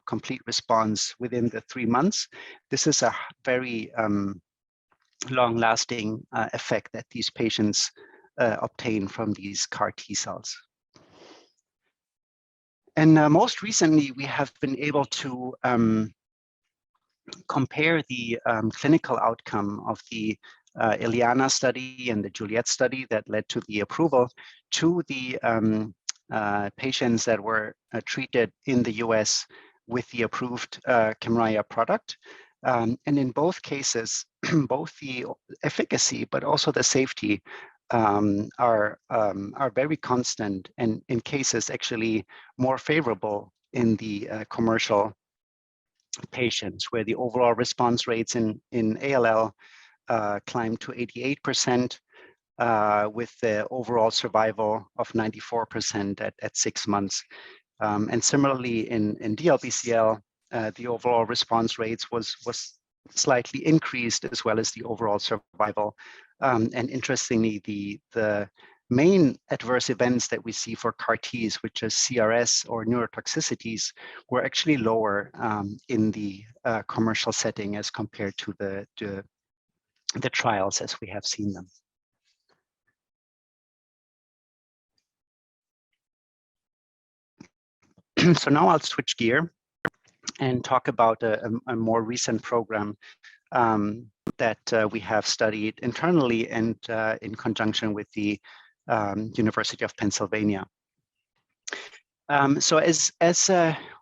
complete response within the 3 months, this is a very long-lasting effect that these patients obtain from these CAR T cells. And most recently, we have been able to compare the clinical outcome of the Eliana study and the Juliet study that led to the approval to the patients that were treated in the US with the approved Kymriah product. And in both cases, both the efficacy but also the safety are very constant, and in cases actually more favorable in the commercial patients, where the overall response rates in ALL climbed to 88%, with the overall survival of 94% at 6 months. And similarly in DLBCL, the overall response rates was slightly increased, as well as the overall survival. And interestingly, the main adverse events that we see for CAR Ts, which is CRS or neurotoxicities, were actually lower in the commercial setting as compared to the trials as we have seen them. So now I'll switch gear and talk about a more recent program that we have studied internally and in conjunction with the University of Pennsylvania. So as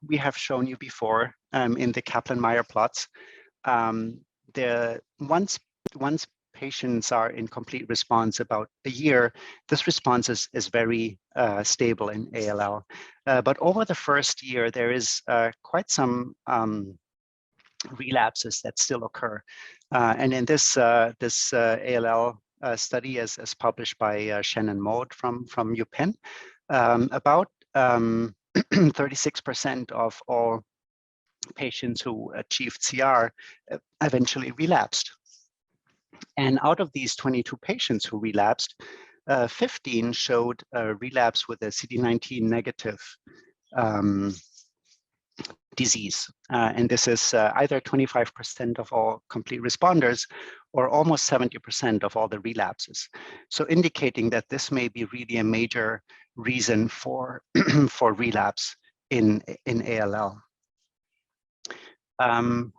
we have shown you before in the Kaplan-Meier plots, once patients are in complete response about a year, this response is very stable in ALL. But over the first year, there is quite some relapses that still occur. And in this ALL study, as published by Shannon Mode from UPenn, about 36% of all patients who achieved CR eventually relapsed. And out of these 22 patients who relapsed, 15 showed a relapse with a CD19 negative disease. And this is either 25% of all complete responders or almost 70% of all the relapses. So indicating that this may be really a major reason for relapse in ALL. And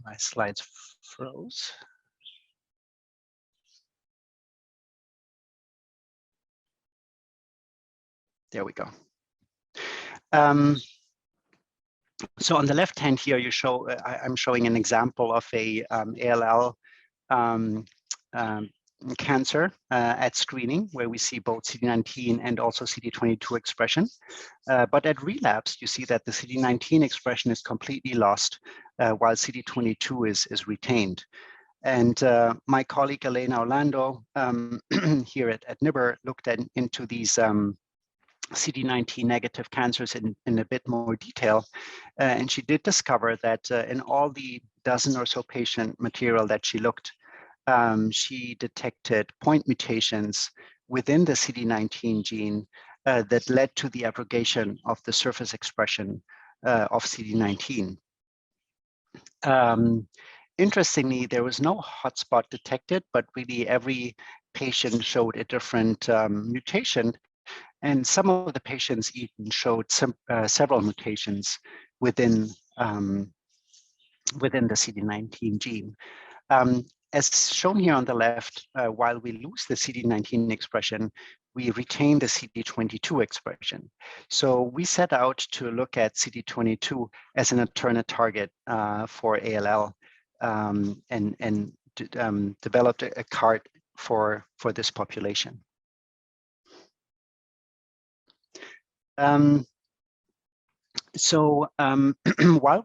my slides froze. There we go. So on the left hand here, you show I'm showing an example of a ALL cancer at screening, where we see both CD19 and also CD22 expression. But at relapse, you see that the CD19 expression is completely lost, while CD22 is retained. And my colleague Elena Orlando here at NIBR looked into these CD19 negative cancers in a bit more detail. And she did discover that in all the dozen or so patient material that she looked, she detected point mutations within the CD19 gene that led to the abrogation of the surface expression of CD19. Interestingly, there was no hotspot detected, but really every patient showed a different mutation. And some of the patients even showed several mutations within the CD19 gene. As shown here on the left, while we lose the CD19 expression, we retain the CD22 expression. So we set out to look at CD22 as an alternate target for ALL, and developed a card for this population. While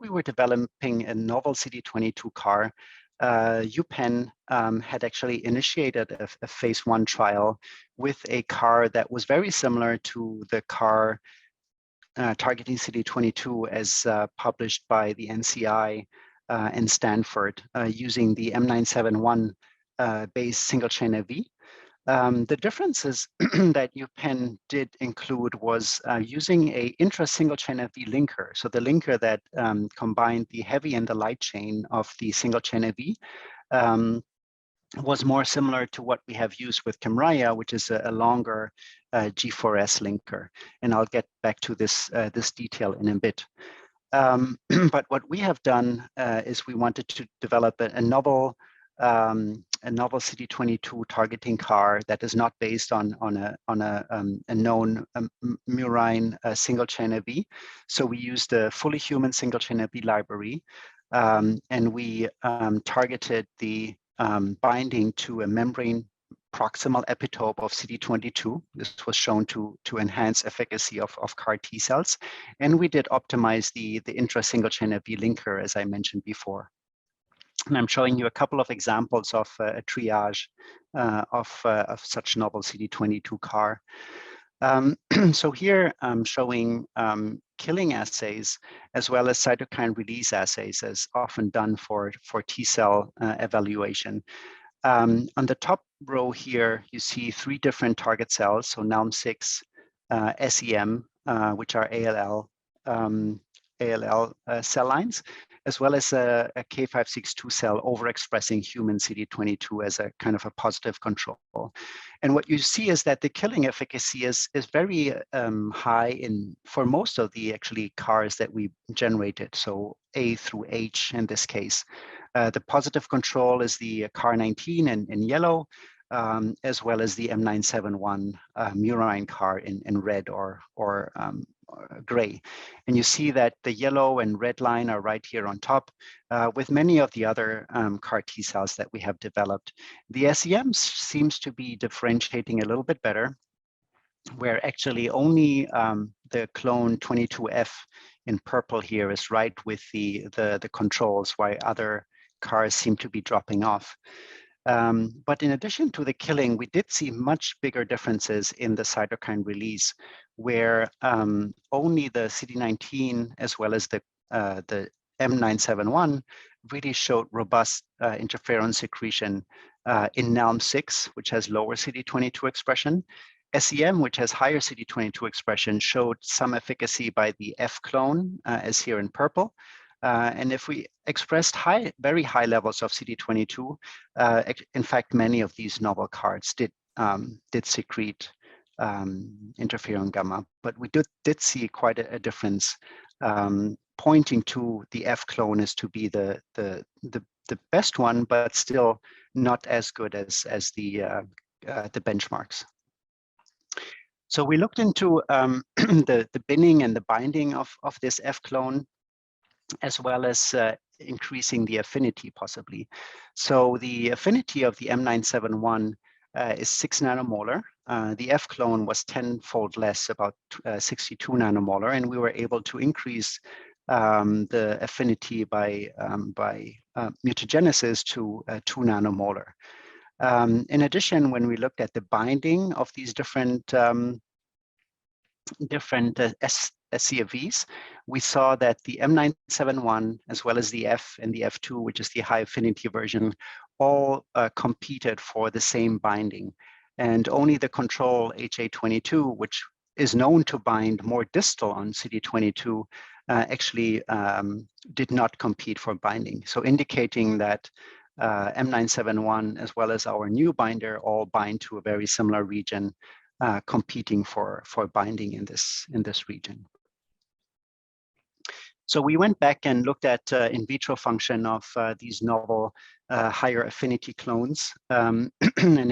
we were developing a novel CD22 CAR, UPenn had actually initiated a phase 1 trial with a CAR that was very similar to the CAR targeting CD22 as published by the NCI and Stanford using the M971 based single-chain AV. The differences that UPenn did include was using a intra-single-chain AV linker. So the linker that combined the heavy and the light chain of the single-chain AV was more similar to what we have used with Kymriah, which is a longer G4S linker. And I'll get back to this detail in a bit. But what we have done is we wanted to develop a novel CD22 targeting CAR that is not based on a known murine single-chain AV. So we used a fully human single-chain AV library, and we targeted the binding to a membrane proximal epitope of CD22. This was shown to enhance efficacy of CAR T cells, and we did optimize the intra-single-chain AV linker, as I mentioned before. And I'm showing you a couple of examples of a triage of such novel CD22 CAR. So here I'm showing killing assays as well as cytokine release assays, as often done for T cell evaluation. On the top row here, you see 3 different target cells, so NALM6, SEM, which are ALL cell lines, as well as a K562 cell overexpressing human CD22 as a kind of a positive control. And what you see is that the killing efficacy is very high for most of the actually CARs that we generated, so A through H in this case. The positive control is the CAR19 in yellow, as well as the M971 murine CAR in red or gray. And you see that the yellow and red line are right here on top with many of the other CAR T cells that we have developed. The SEM seems to be differentiating a little bit better, where actually only the clone 22F in purple here is right with the controls, while other CARs seem to be dropping off. But in addition to the killing, we did see much bigger differences in the cytokine release, where only the CD19 as well as the M971 really showed robust interferon secretion in NALM6, which has lower CD22 expression. SEM, which has higher CD22 expression, showed some efficacy by the F clone, as here in purple. And if we expressed very high levels of CD22, in fact, many of these novel CARs did secrete interferon gamma, but we did see quite a difference, pointing to the F clone as to be the best one, but still not as good as the benchmarks. So we looked into the binning and the binding of this F clone, as well as increasing the affinity possibly. So the affinity of the M971 is 6 nanomolar. The F clone was 10-fold less, about 62 nanomolar, and we were able to increase the affinity by mutagenesis to 2 nanomolar. In addition, when we looked at the binding of these different different scFVs, we saw that the M971, as well as the F and the F2, which is the high affinity version, all competed for the same binding. And only the control HA22, which is known to bind more distal on CD22, actually did not compete for binding. So indicating that M971, as well as our new binder, all bind to a very similar region, competing for binding in this region. So we went back and looked at in vitro function of these novel higher affinity clones. And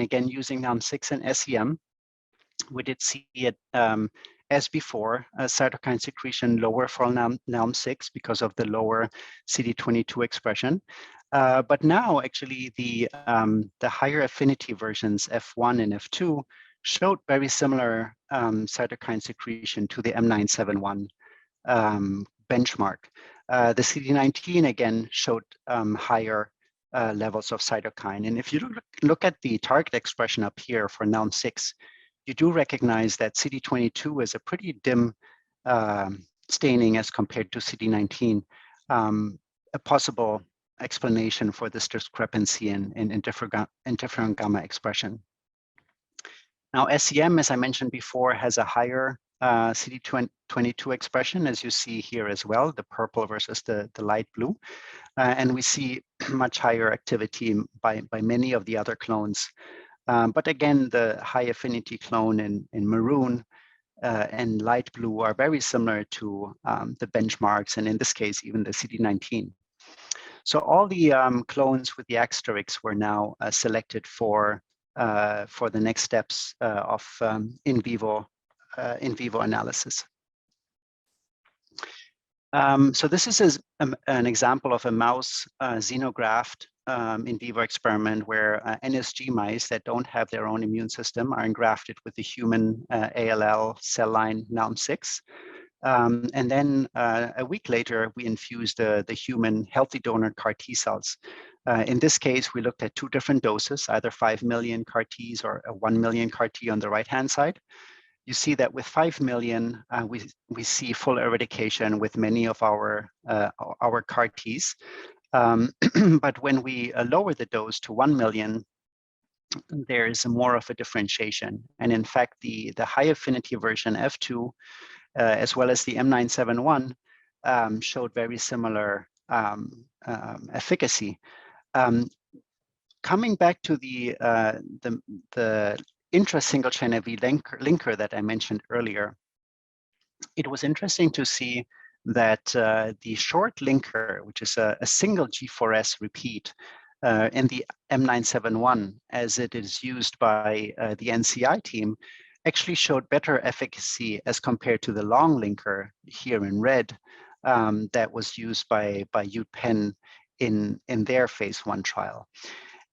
again, using NALM6 and SEM, we did see it as before, cytokine secretion lower for NALM6 because of the lower CD22 expression. But now actually the higher affinity versions F1 and F2 showed very similar cytokine secretion to the M971 benchmark. The CD19 again showed higher levels of cytokine. And if you look at the target expression up here for NALM6, you do recognize that CD22 is a pretty dim staining as compared to CD19. A possible explanation for this discrepancy in interferon gamma expression. Now, SEM, as I mentioned before, has a higher CD22 expression, as you see here as well, the purple versus the light blue. And we see much higher activity by many of the other clones. But again, the high affinity clone in maroon and light blue are very similar to the benchmarks, and in this case, even the CD19. So all the clones with the asterisks were now selected for the next steps of in vivo analysis. So this is an example of a mouse xenograft in vivo experiment where NSG mice that don't have their own immune system are engrafted with the human ALL cell line NALM6. And then a week later, we infused the human healthy donor CAR T cells. In this case, we looked at 2 different doses, either 5 million CAR Ts or 1 million CAR T on the right-hand side. You see that with 5 million, we see full eradication with many of our CAR Ts. But when we lower the dose to 1 million, there is more of a differentiation. And in fact, the high affinity version F2, as well as the M971, showed very similar efficacy. Coming back to the intra-single chain AV linker that I mentioned earlier, it was interesting to see that the short linker, which is a single G4S repeat in the M971, as it is used by the NCI team, actually showed better efficacy as compared to the long linker here in red that was used by UPenn in their phase 1 trial.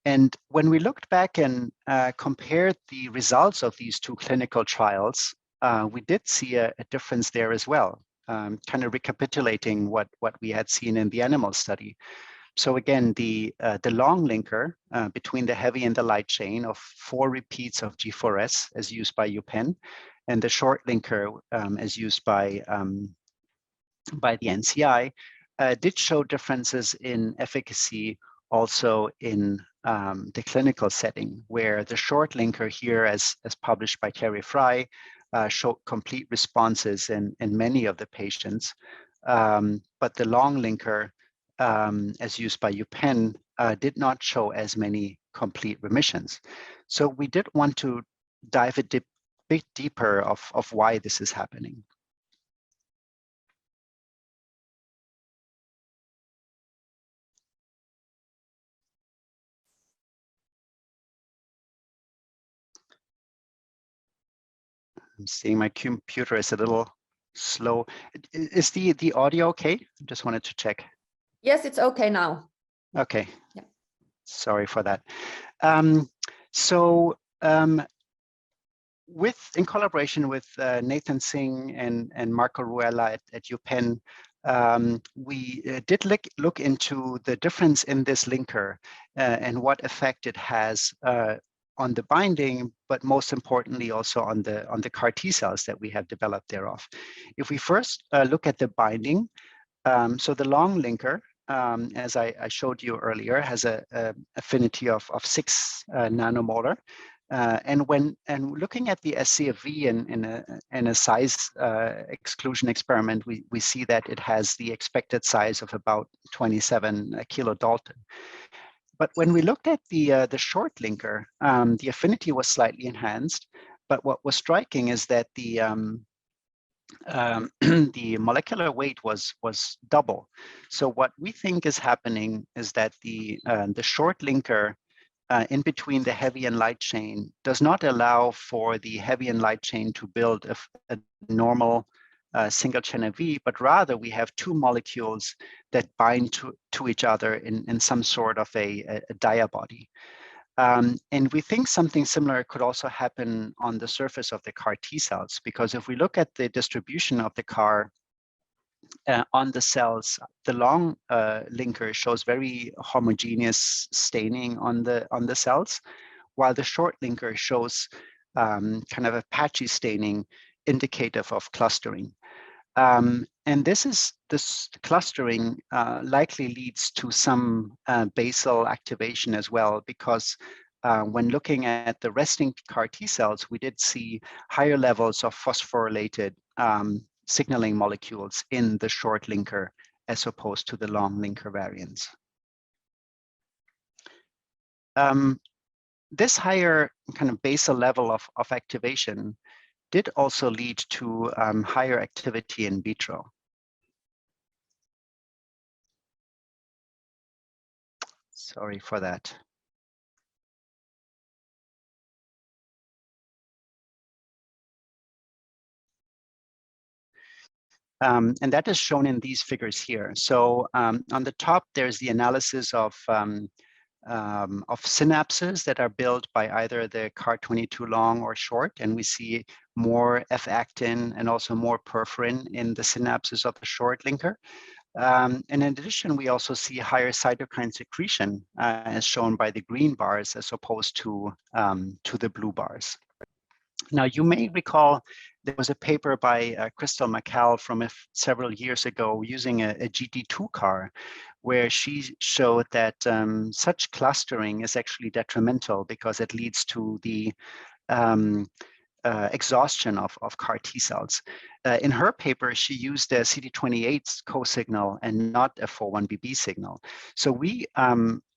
And when we looked back and compared the results of these 2 clinical trials, we did see a difference there as well, kind of recapitulating what we had seen in the animal study. So again, the long linker between the heavy and the light chain of 4 repeats of G4S as used by UPenn, and the short linker as used by the NCI did show differences in efficacy also in the clinical setting, where the short linker here, as published by Terry Fry, showed complete responses in many of the patients. But the long linker, as used by UPenn, did not show as many complete remissions. So we did want to dive a bit deeper of why this is happening. I'm seeing my computer is a little slow. Is the audio okay? I just wanted to check. Yes, it's okay now. Okay. Yeah. Sorry for that. In collaboration with Nathan Singh and Marco Ruella at UPenn, we did look into the difference in this linker and what effect it has on the binding, but most importantly also on the CAR T cells that we have developed thereof. If we first look at the binding, so the long linker, as I showed you earlier, has a affinity of 6 nanomolar. And looking at the scFv in a size exclusion experiment, we see that it has the expected size of about 27 kilodalton. But when we looked at the short linker, the affinity was slightly enhanced. But what was striking is that the the molecular weight was double. So what we think is happening is that the short linker in between the heavy and light chain does not allow for the heavy and light chain to build a normal single chain V, but rather we have 2 molecules that bind to each other in some sort of a diabody. And we think something similar could also happen on the surface of the CAR T cells, because if we look at the distribution of the CAR on the cells, the long linker shows very homogeneous staining on the cells, while the short linker shows kind of a patchy staining indicative of clustering. And this clustering likely leads to some basal activation as well, because when looking at the resting CAR T cells, we did see higher levels of phosphorylated signaling molecules in the short linker as opposed to the long linker variants. This higher kind of basal level of activation did also lead to higher activity in vitro. Sorry for that. And that is shown in these figures here. So on the top, there's the analysis of synapses that are built by either the CAR22 long or short, and we see more F-actin and also more perforin in the synapses of the short linker. And in addition, we also see higher cytokine secretion, as shown by the green bars, as opposed to the blue bars. Now, you may recall there was a paper by Crystal McCall from several years ago using a GD2 CAR, where she showed that such clustering is actually detrimental because it leads to the exhaustion of CAR T cells. In her paper, she used a CD28 co-signal and not a 4-1BB signal. So we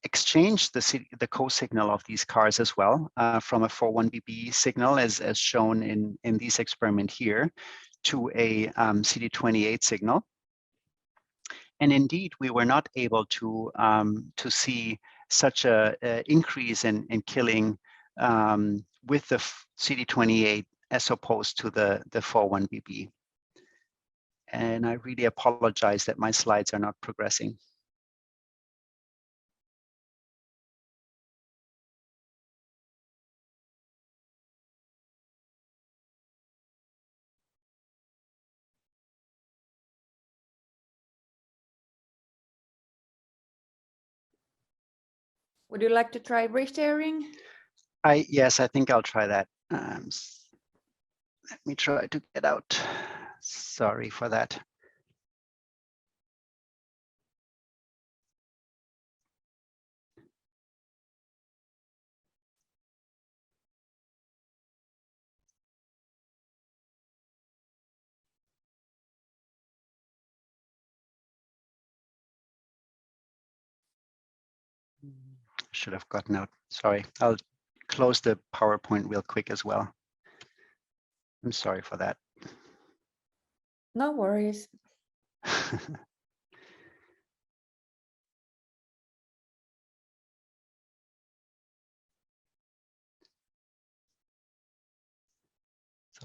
exchanged the co-signal of these CARs as well from a 4-1BB signal, as shown in this experiment here, to a CD28 signal. And indeed, we were not able to see such an increase in killing with the CD28 as opposed to the 4-1BB. And I really apologize that my slides are not progressing. Would you like to try resharing? Yes, I think I'll try that. Let me try to get out. Sorry for that. Should have gotten out. Sorry, I'll close the PowerPoint real quick as well. I'm sorry for that. No worries. So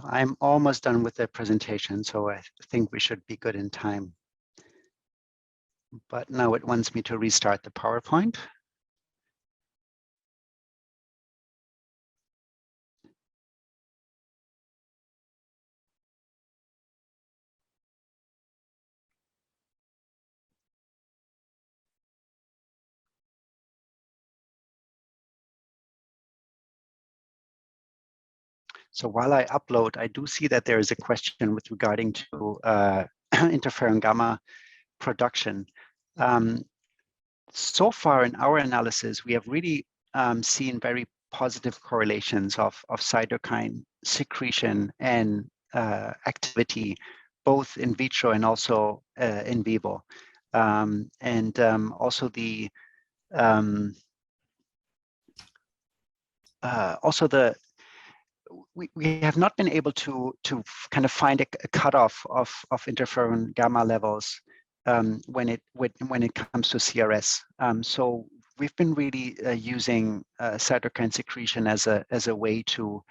I'm almost done with the presentation, so I think we should be good in time. But now it wants me to restart the PowerPoint. So while I upload, I do see that there is a question with regarding to interferon gamma production. So far in our analysis, we have really seen very positive correlations of cytokine secretion and activity, both in vitro and also in vivo. We have not been able to kind of find a cutoff of interferon gamma levels when it comes to CRS. So we've been really using cytokine secretion as a way to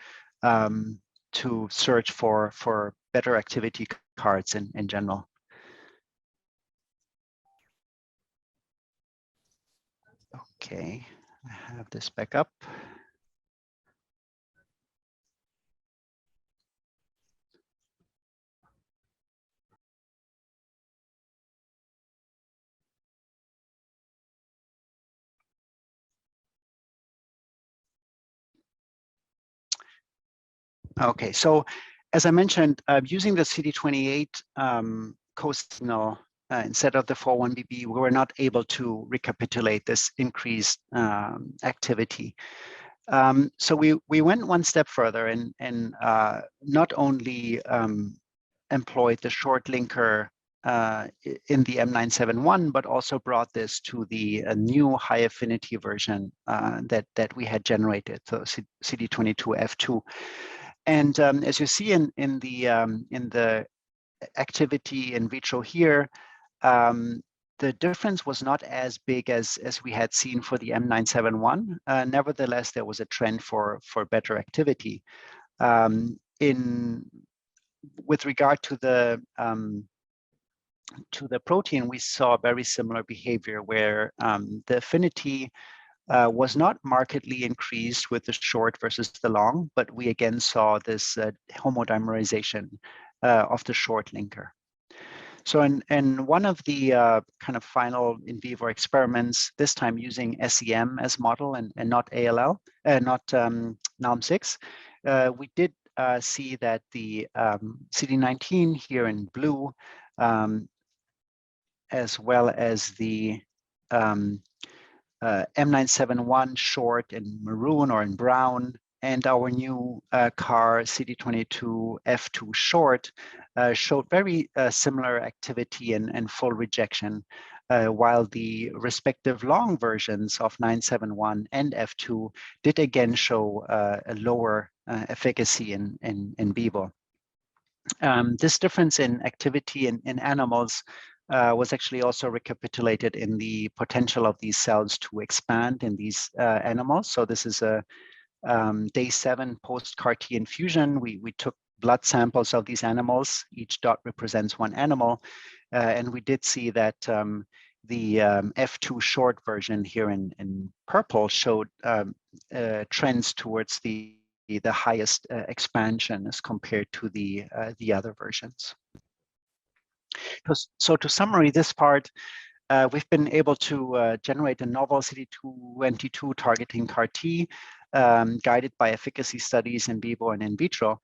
search for better activity cards in general. Okay, I have this back up. Okay, so as I mentioned, using the CD28 co-signal instead of the 4-1BB, we were not able to recapitulate this increased activity. So we went one step further and not only employed the short linker in the M971, but also brought this to the new high affinity version that we had generated, so CD22F2. And as you see in the activity in vitro here, the difference was not as big as we had seen for the M971. Nevertheless, there was a trend for better activity. With regard to the protein, we saw very similar behavior where the affinity was not markedly increased with the short versus the long, but we again saw this homodimerization of the short linker. So in one of the kind of final in vivo experiments, this time using SEM as model and not ALL, not NALM6, we did see that the CD19 here in blue, as well as the M971 short in maroon or in brown, and our new CAR CD22F2 short showed very similar activity and full rejection, while the respective long versions of 971 and F2 did again show a lower efficacy in vivo. This difference in activity in animals was actually also recapitulated in the potential of these cells to expand in these animals. So this is a day 7 post-CAR T infusion. We took blood samples of these animals. Each dot represents one animal. And we did see that the F2 short version here in purple showed trends towards the highest expansion as compared to the other versions. So to summarize this part, we've been able to generate a novel CD22 targeting CAR T guided by efficacy studies in vivo and in vitro.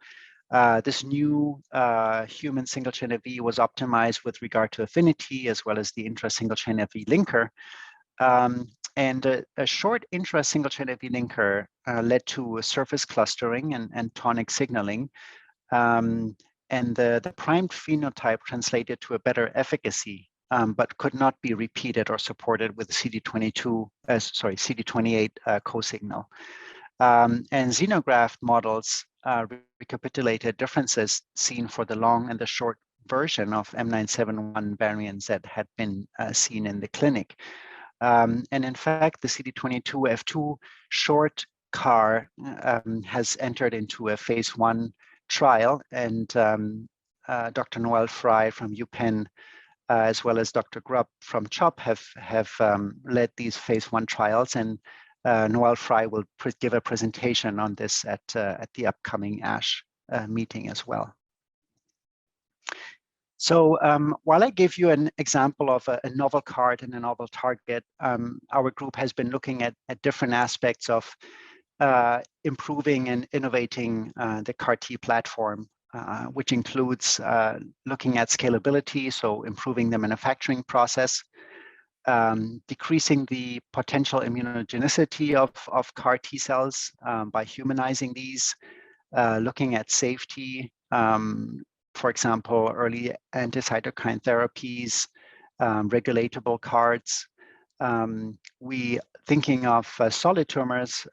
This new human single-chain FV was optimized with regard to affinity as well as the intra-single-chain FV linker. And a short intra-single-chain FV linker led to surface clustering and tonic signaling. And the primed phenotype translated to a better efficacy, but could not be repeated or supported with CD28 co-signal. And xenograft models recapitulated differences seen for the long and the short version of M971 variants that had been seen in the clinic. And in fact, the CD22F2 short CAR has entered into a phase 1 trial, and Dr. Noel Fry from UPenn, as well as Dr. Grubb from CHOP have led these phase 1 trials, and Noel Fry will give a presentation on this at the upcoming ASH meeting as well. So while I gave you an example of a novel card and a novel target, our group has been looking at different aspects of improving and innovating the CAR-T platform, which includes looking at scalability, so improving the manufacturing process, decreasing the potential immunogenicity of CAR-T cells by humanizing these, looking at safety, for example, early anti-cytokine therapies, regulatable CARs. We thinking of solid tumors,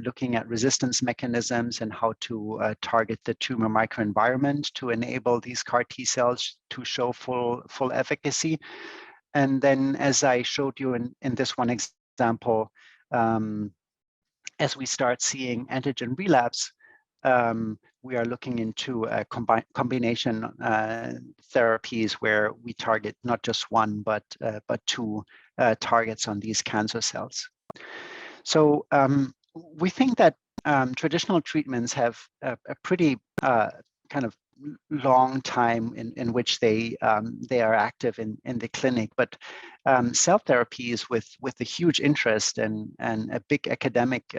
looking at resistance mechanisms and how to target the tumor microenvironment to enable these CAR-T cells to show full efficacy. And then, as I showed you in this one example, as we start seeing antigen relapse, we are looking into combination therapies where we target not just one, but two targets on these cancer cells. So we think that traditional treatments have a pretty kind of long time in which they are active in the clinic, but cell therapies with a huge interest and a big academic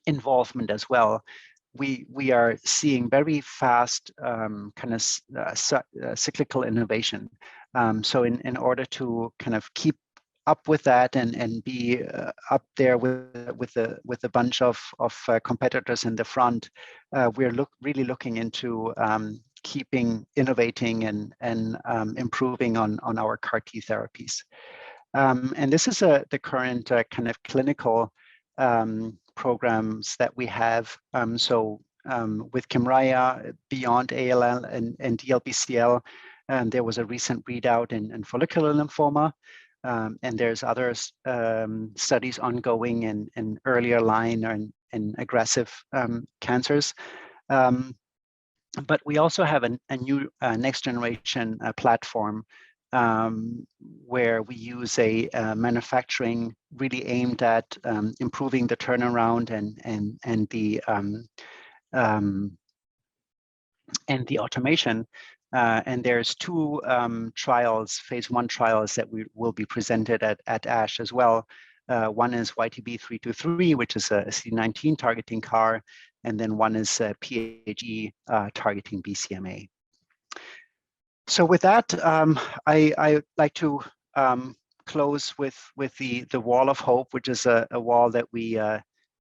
involvement as well, we are seeing very fast kind of cyclical innovation. So in order to kind of keep up with that and be up there with a bunch of competitors in the front, we're really looking into keeping innovating and improving on our CAR-T therapies. And this is the current kind of clinical programs that we have. So with Kymriah, beyond ALL and DLBCL, there was a recent readout in follicular lymphoma. And there's other studies ongoing in earlier line and in aggressive cancers. But we also have a new next generation platform where we use a manufacturing really aimed at improving the turnaround and the automation. And there's two trials, phase 1 trials that will be presented at ASH as well. One is YTB323, which is a CD19 targeting CAR, and then one is PHE targeting BCMA. So with that, I like to close with the wall of hope, which is a wall that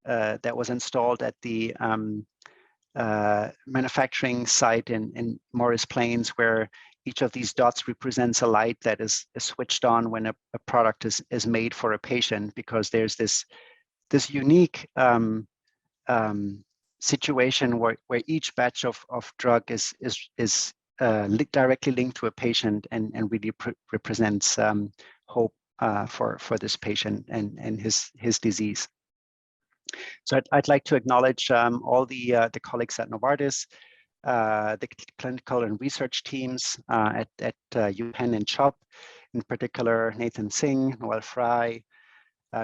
that was installed at the manufacturing site in Morris Plains, where each of these dots represents a light that is switched on when a product is made for a patient, because there's this unique situation where each batch of drug is directly linked to a patient and really represents hope for this patient and his disease. So I'd like to acknowledge all the colleagues at Novartis, the clinical and research teams at UPenn and CHOP, in particular Nathan Singh, Noel Fry,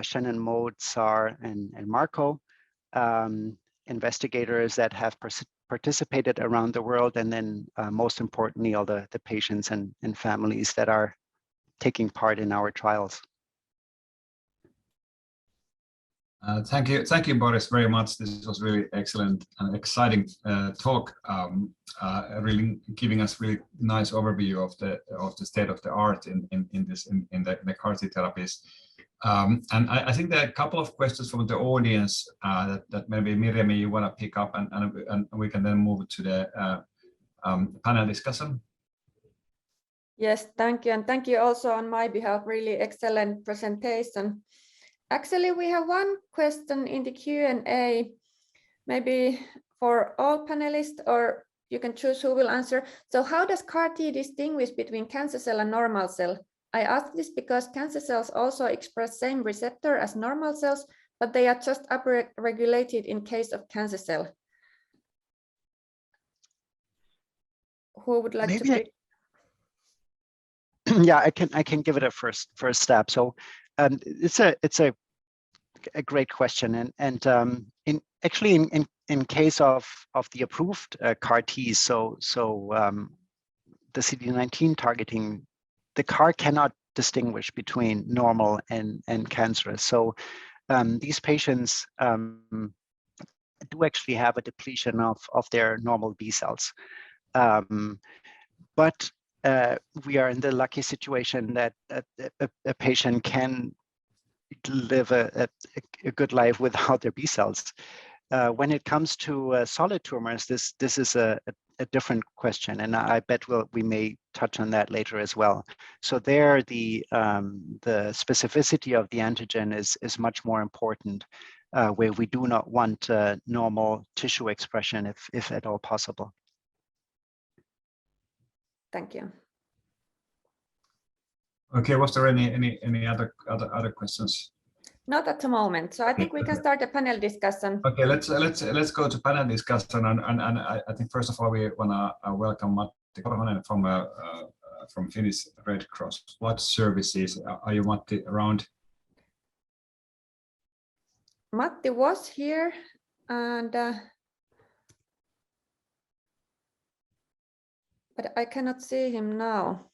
Shannon Mode, Sar, and Marco, investigators that have participated around the world, and then most importantly, all the patients and families that are taking part in our trials. Thank you, Boris, very much. This was really excellent and exciting talk, really giving us really nice overview of the state of the art in the CAR-T therapies. And I think there are a couple of questions from the audience that maybe Miriam, you want to pick up, and we can then move to the panel discussion. Yes, thank you, and thank you also on my behalf. Really excellent presentation. Actually, we have one question in the Q&A, maybe for all panelists, or you can choose who will answer. So how does CAR-T distinguish between cancer cell and normal cell? I ask this because cancer cells also express same receptor as normal cells, but they are just upregulated in case of cancer cell. Who would like to pick? Yeah, I can give it a first stab. So it's a great question, and in case of the approved CAR-Ts, so the CD19 targeting, the CAR cannot distinguish between normal and cancerous. So these patients do actually have a depletion of their normal B cells. But we are in the lucky situation that a patient can live a good life without their B cells. When it comes to solid tumors, this is a different question, and I bet we may touch on that later as well. So there, the specificity of the antigen is much more important, where we do not want normal tissue expression, if at all possible. Thank you. Okay, was there any other questions? Not at the moment. So I think we can start a panel discussion. Okay, let's go to panel discussion, and I think first of all we want to welcome Matti Korhonen from Finnish Red Cross Blood Services. Are you, Matti, around? Matti was here, and but I cannot see him now.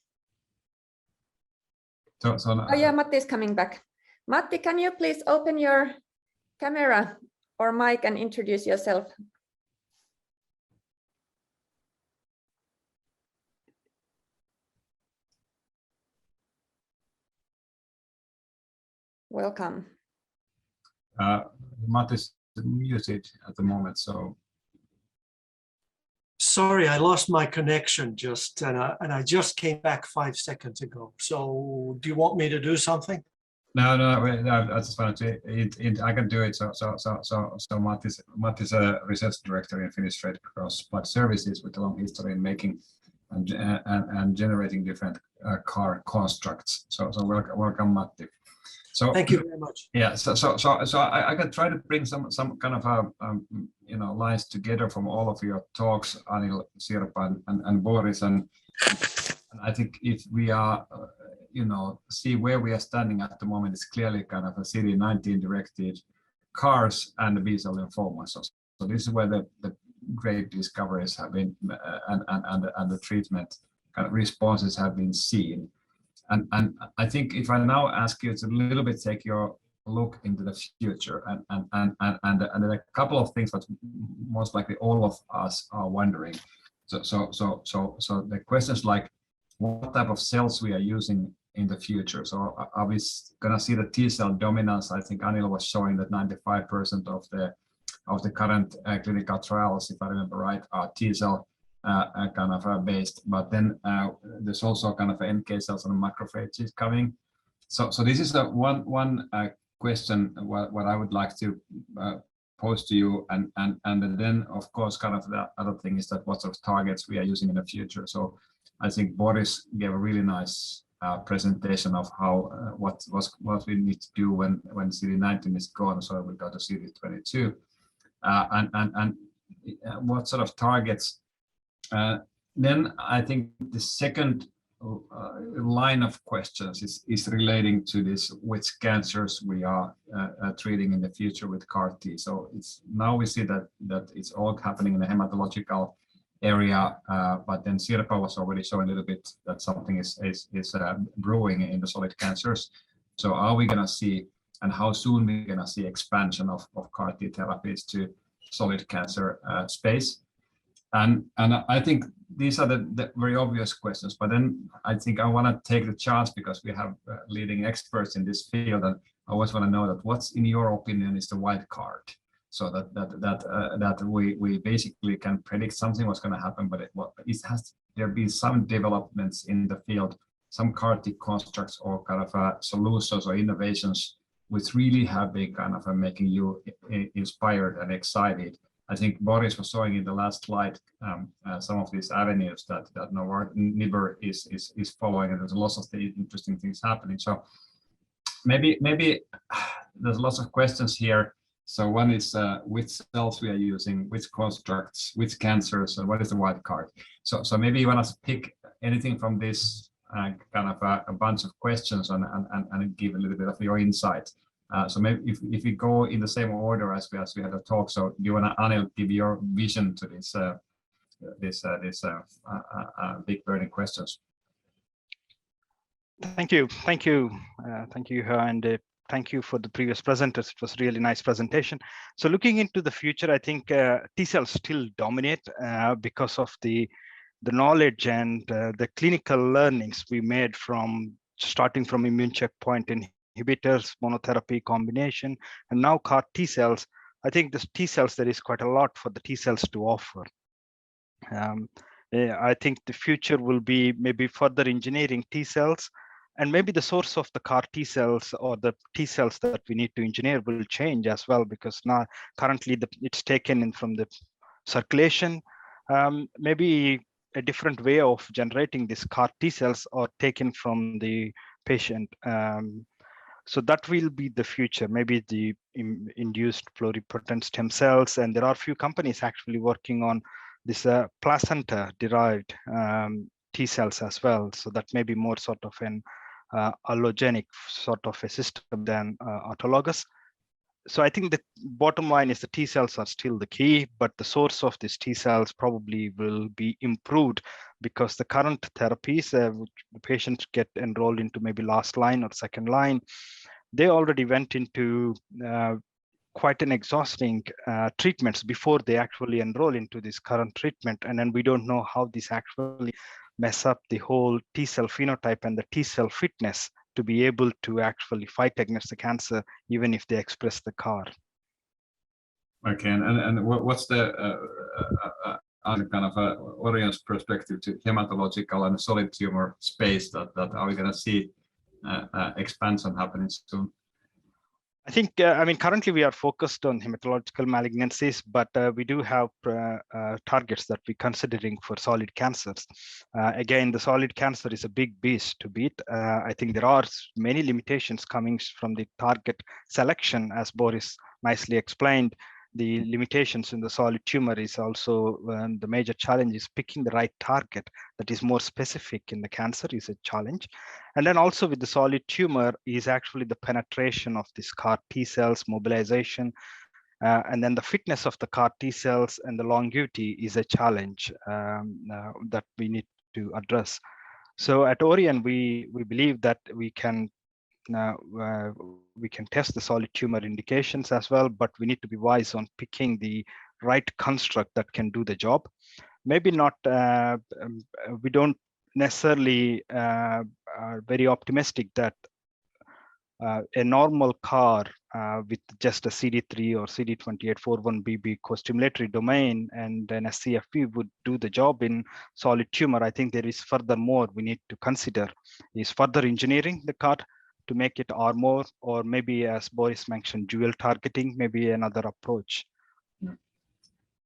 Oh yeah, Matti is coming back. Matti, can you please open your camera or mic and introduce yourself? Welcome. Matti is muted at the moment, so. Sorry, I lost my connection and I just came back 5 seconds ago. So do you want me to do something? No, I just wanted to. I can do it. So Matti's a research director in Finnish Red Cross Blood Services with a long history in making and generating different CAR constructs. So welcome, Matti. So thank you very much. Yeah. So I can try to bring some kind of lines together from all of your talks, Anil, Sirpa, and Boris, and I think if we are. See where we are standing at the moment is clearly kind of a CD19 directed CARs and the B-cell lymphoma. So this is where the great discoveries have been and the treatment kind of responses have been seen. And I think if I now ask you to a little bit take your look into the future and a couple of things that most likely all of us are wondering. So the questions like what type of cells we are using in the future. So are we going to see the T cell dominance? I think Anil was showing that 95% of the current clinical trials, if I remember right, are T cell kind of based. But then there's also kind of NK cells and macrophages coming. So this is one question what I would like to pose to you, and then of course kind of the other thing is that what sort of targets we are using in the future. So I think Boris gave a really nice presentation of how what we need to do when CD19 is gone, so we got to CD22, and what sort of targets. Then I think the second line of questions is relating to this, which cancers we are treating in the future with CAR T. So it's now we see that it's all happening in the hematological area, but then Sirpa was already showing a little bit that something is brewing in the solid cancers. So are we going to see, and how soon we're going to see expansion of CAR T therapies to solid cancer space? And I think these are the very obvious questions, but then I think I want to take the chance because we have leading experts in this field, and I always want to know that what's in your opinion is the wild card. So that we basically can predict something what's going to happen, but has there been some developments in the field, some CAR T constructs or kind of solutions or innovations which really have been kind of making you inspired and excited. I think Boris was showing in the last slide some of these avenues that Novartis is following, and there's lots of the interesting things happening. So maybe there's lots of questions here. So one is which cells we are using, which constructs, which cancers, and what is the wild card. So maybe you want to pick anything from this kind of a bunch of questions and give a little bit of your insight. So maybe if we go in the same order as we had a talk, so do you want to, Anil, give your vision to this big burning questions? Thank you, and thank you for the previous presenters. It was a really nice presentation. So looking into the future, I think T cells still dominate because of the knowledge and the clinical learnings we made from starting from immune checkpoint inhibitors, monotherapy combination, and now CAR T cells. I think the T cells, there is quite a lot for the T cells to offer. I think the future will be maybe further engineering T cells, and maybe the source of the CAR T cells or the T cells that we need to engineer will change as well, because now currently it's taken in from the circulation. Maybe a different way of generating these CAR T cells are taken from the patient. So that will be the future, maybe the induced pluripotent stem cells. And there are a few companies actually working on this placenta-derived T cells as well. So that may be more sort of an allogenic sort of a system than autologous. So I think the bottom line is the T cells are still the key, but the source of these T cells probably will be improved, because the current therapies, which the patients get enrolled into maybe last line or second line, they already went into quite an exhausting treatments before they actually enroll into this current treatment. And then we don't know how this actually mess up the whole T cell phenotype and the T cell fitness to be able to actually fight against the cancer, even if they express the CAR. Okay, and what's the kind of Orion's perspective to hematological and solid tumor space that are we going to see expansion happening soon? I think, I mean, currently we are focused on hematological malignancies, but we do have targets that we're considering for solid cancers. Again, the solid cancer is a big beast to beat. I think there are many limitations coming from the target selection, as Boris nicely explained. The limitations in the solid tumor is also the major challenge is picking the right target that is more specific in the cancer is a challenge. And then also with the solid tumor is actually the penetration of this CAR T cells, mobilization, and then the fitness of the CAR T cells and the longevity is a challenge that we need to address. So at Orion, we believe that we can test the solid tumor indications as well, but we need to be wise on picking the right construct that can do the job. Maybe not, we don't necessarily are very optimistic that a normal CAR with just a CD3 or CD28 41BB co-stimulatory domain and an SCFP would do the job in solid tumor. I think there is furthermore we need to consider is further engineering the CAR to make it armor, or maybe, as Boris mentioned, dual targeting, maybe another approach. Yeah.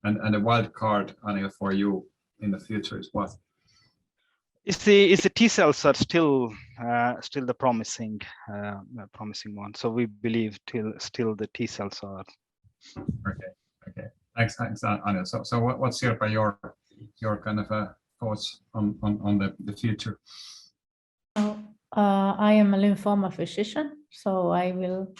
And a wild card, Anil, for you in the future is what? Is the T cells are still the promising one. So we believe still the T cells are. Okay. Thanks, Anil. So what's Sirpa, your kind of thoughts on the future? I am a lymphoma physician, so I will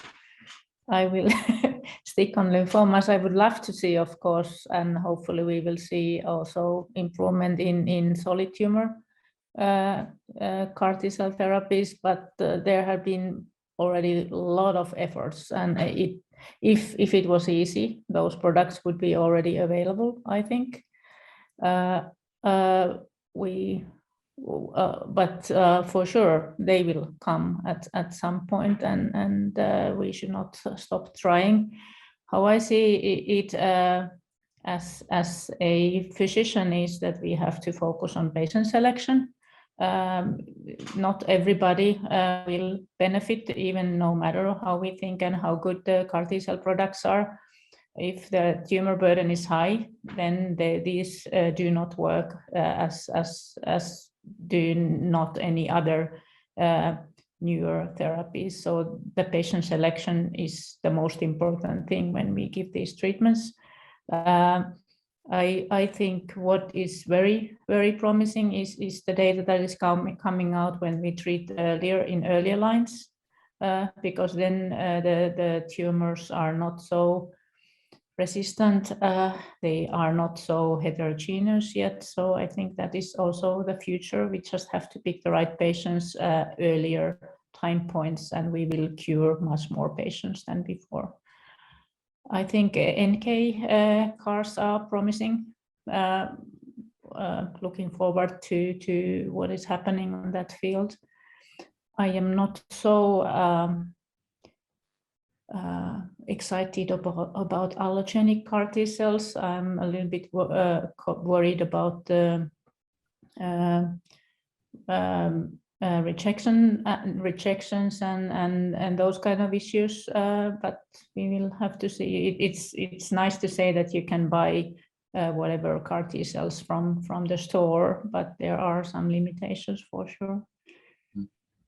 stick on lymphomas. I would love to see, of course, and hopefully we will see also improvement in solid tumor CAR T cell therapies, but there have been already a lot of efforts, and if it was easy, those products would be already available, I think. But for sure they will come at some point, and we should not stop trying. How I see it as a physician is that we have to focus on patient selection. Not everybody will benefit, even no matter how we think and how good the CAR T cell products are. If the tumor burden is high, then these do not work as do not any other newer therapies. So the patient selection is the most important thing when we give these treatments. I think what is very, very promising is the data that is coming out when we treat in earlier lines, because then the tumors are not so resistant, they are not so heterogeneous yet. So I think that is also the future. We just have to pick the right patients earlier time points, and we will cure much more patients than before. I think NK CARs are promising. Looking forward to what is happening on that field. I am not so excited about allogeneic CAR T cells. I'm a little bit worried about the rejections and those kind of issues, but we will have to see. It's nice to say that you can buy whatever CAR T cells from the store, but there are some limitations for sure.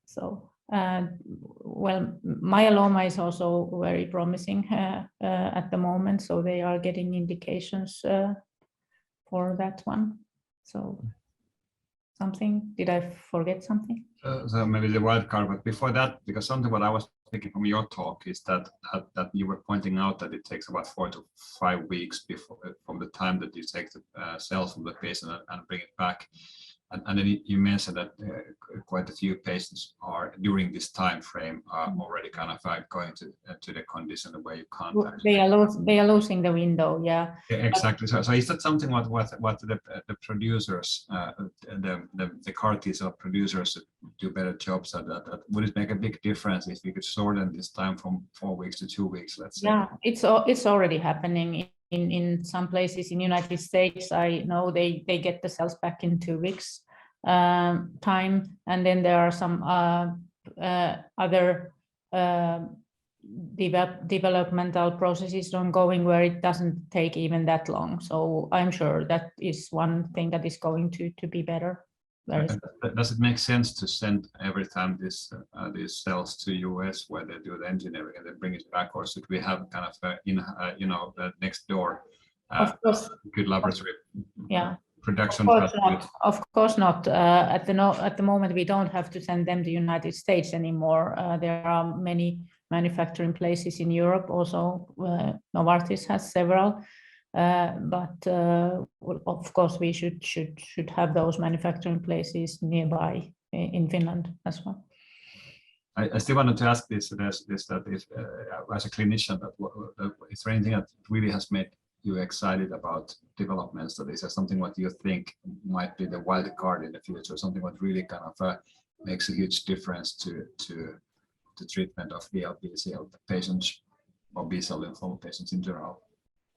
So well, myeloma is also very promising at the moment, so they are getting indications for that one. So something, did I forget something? So maybe the wild card, but before that, because something what I was thinking from your talk is that you were pointing out that it takes about 4 to 5 weeks before from the time that you take the cells from the patient and bring it back. And then you mentioned that quite a few patients are during this time frame are already kind of going to the condition where you can't. They are losing the window, yeah. Exactly. So is that something what the producers, the CAR T cell producers do better jobs at that? Would it make a big difference if we could shorten this time from 4 weeks to 2 weeks, let's say? Yeah, it's already happening. In some places in United States, I know they get the cells back in 2 weeks time, and then there are some other developmental processes ongoing where it doesn't take even that long. So I'm sure that is one thing that is going to be better. Does it make sense to send every time these cells to US where they do the engineering and they bring it back, or should we have kind of next door of course, good laboratory production? Of course not. At the moment, we don't have to send them to the United States anymore. There are many manufacturing places in Europe. Also, Novartis has several. But of course, we should have those manufacturing places nearby in Finland as well. I still wanted to ask this that if, as a clinician, is there anything that really has made you excited about developments? That is something what you think might be the wild card in the future, something what really kind of makes a huge difference to the treatment of DLBCL patients or B-cell lymphoma patients in general?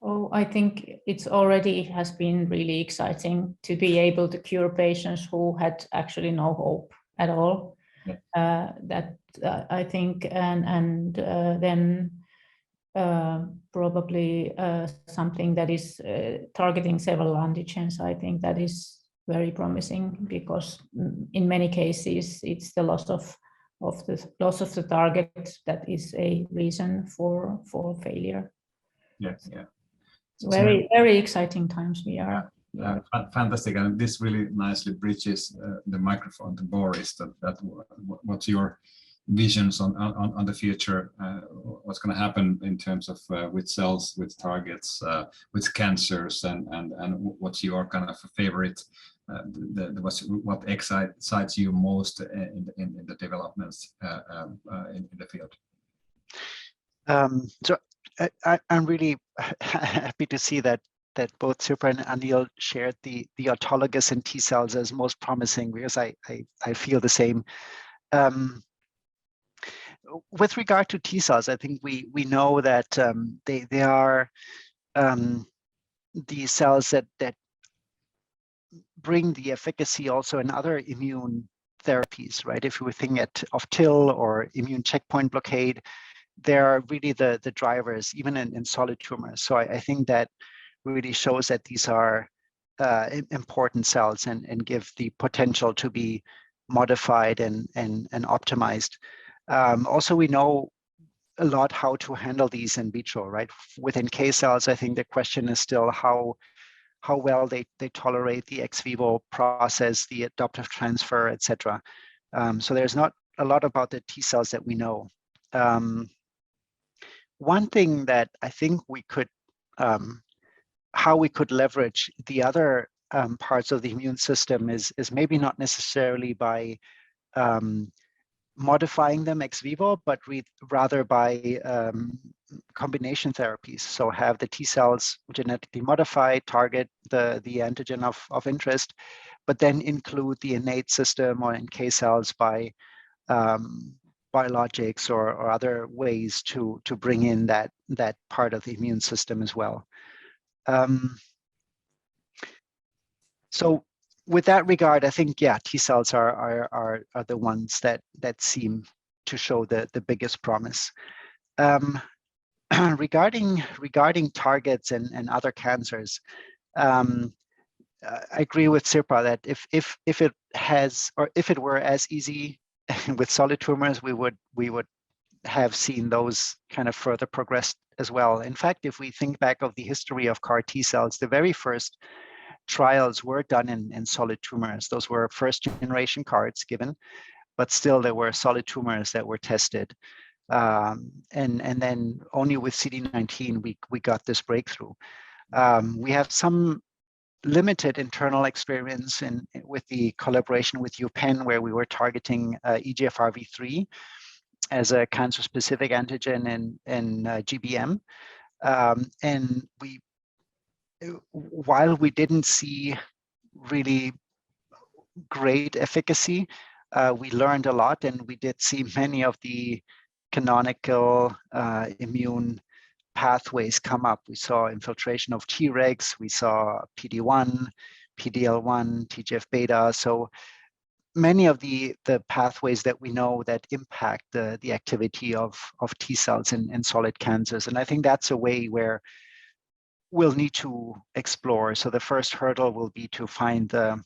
Oh, I think it's already has been really exciting to be able to cure patients who had actually no hope at all. Yeah. That I think, and then probably something that is targeting several antigens. I think that is very promising, because in many cases it's the loss of the target that is a reason for failure. Yes, yeah. Very, very exciting times we are. Yeah, fantastic, and this really nicely bridges the microphone to Boris. What's your visions on the future? What's going to happen in terms of with cells, with targets, with cancers, and what's your kind of favorite? What excites you most in the developments in the field? So I'm really happy to see that both Sirpa and Anil shared the autologous and T cells as most promising, because I feel the same. With regard to T cells, I think we know that they are the cells that bring the efficacy also in other immune therapies, right? If we're thinking of TIL or immune checkpoint blockade, they're really the drivers, even in solid tumors. So I think that really shows that these are important cells and give the potential to be modified and optimized. Also, we know a lot how to handle these in vitro, right? With NK cells, I think the question is still how well they tolerate the ex vivo process, the adoptive transfer, etc. So there's not a lot about the T cells that we know. One thing that I think we could, how we could leverage the other parts of the immune system is maybe not necessarily by modifying them ex vivo, but rather by combination therapies. So have the T cells genetically modify, target the antigen of interest, but then include the innate system or NK cells by biologics or other ways to bring in that part of the immune system as well. So with that regard, I think, yeah, T cells are the ones that seem to show the biggest promise. Regarding targets and other cancers, I agree with Sirpa that if it were as easy with solid tumors, we would have seen those kind of further progressed as well. In fact, if we think back of the history of CAR T cells, the very first trials were done in solid tumors. Those were first generation CARs given, but still there were solid tumors that were tested. And then only with CD19 we got this breakthrough. We have some limited internal experience with the collaboration with UPenn, where we were targeting EGFRV3 as a cancer-specific antigen in GBM. And while we didn't see really great efficacy, we learned a lot, and we did see many of the canonical immune pathways come up. We saw infiltration of Tregs, we saw PD-1, PD-L1, TGF-beta. So many of the pathways that we know that impact the activity of T cells in solid cancers. And I think that's a way where we'll need to explore. So the first hurdle will be to find a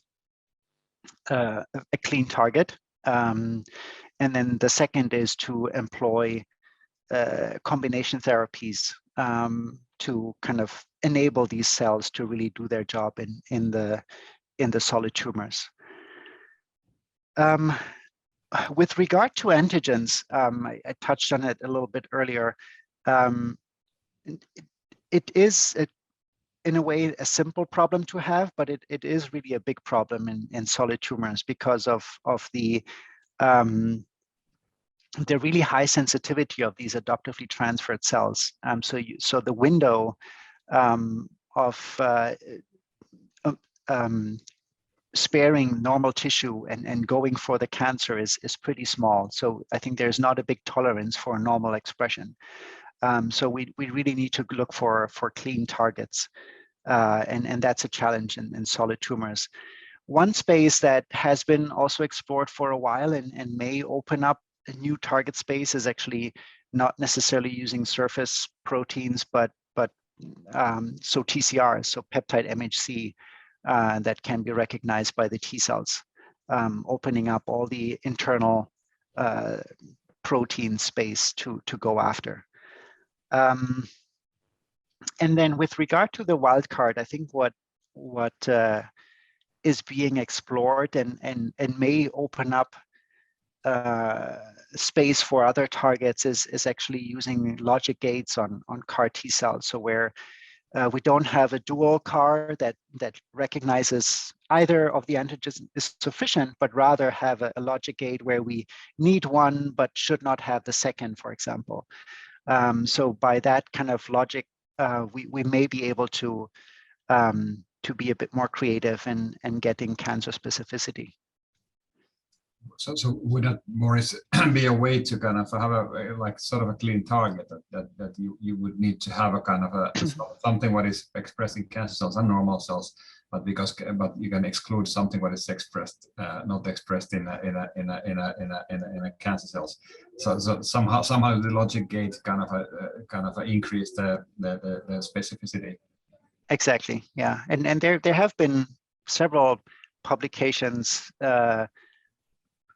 clean target. And then the second is to employ combination therapies to kind of enable these cells to really do their job in the solid tumors. With regard to antigens, I touched on it a little bit earlier. It is, in a way, a simple problem to have, but it is really a big problem in solid tumors because of the really high sensitivity of these adoptively transferred cells. So the window of sparing normal tissue and going for the cancer is pretty small. So I think there's not a big tolerance for normal expression. So we really need to look for clean targets, and that's a challenge in solid tumors. One space that has been also explored for a while and may open up a new target space is actually not necessarily using surface proteins, but so TCRs, so peptide MHC, that can be recognized by the T cells, opening up all the internal protein space to go after. And then with regard to the wildcard, I think what is being explored and may open up space for other targets is actually using logic gates on CAR T cells. So where we don't have a dual CAR that recognizes either of the antigens is sufficient, but rather have a logic gate where we need one but should not have the second, for example. So by that kind of logic, we may be able to be a bit more creative in getting cancer specificity. So would that, Boris, be a way to kind of have a like sort of a clean target that you would need to have a kind of a something what is expressed in cancer cells and normal cells, but you can exclude something what is expressed not expressed in a cancer cells. So somehow the logic gate kind of increase the specificity. Exactly. Yeah, and there have been several publications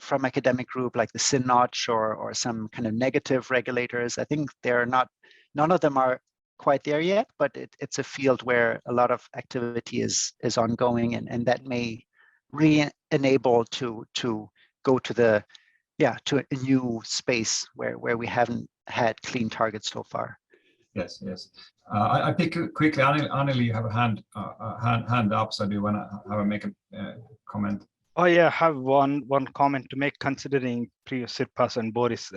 from academic group like the SynNotch or some kind of negative regulators. I think none of them are quite there yet, but it's a field where a lot of activity is ongoing, and that may re-enable to go to a new space where we haven't had clean targets so far. Yes. I pick quickly. Anil, you have a hand up. So do you want to make a comment? Oh yeah, I have one comment to make considering previous Sirpa's and Boris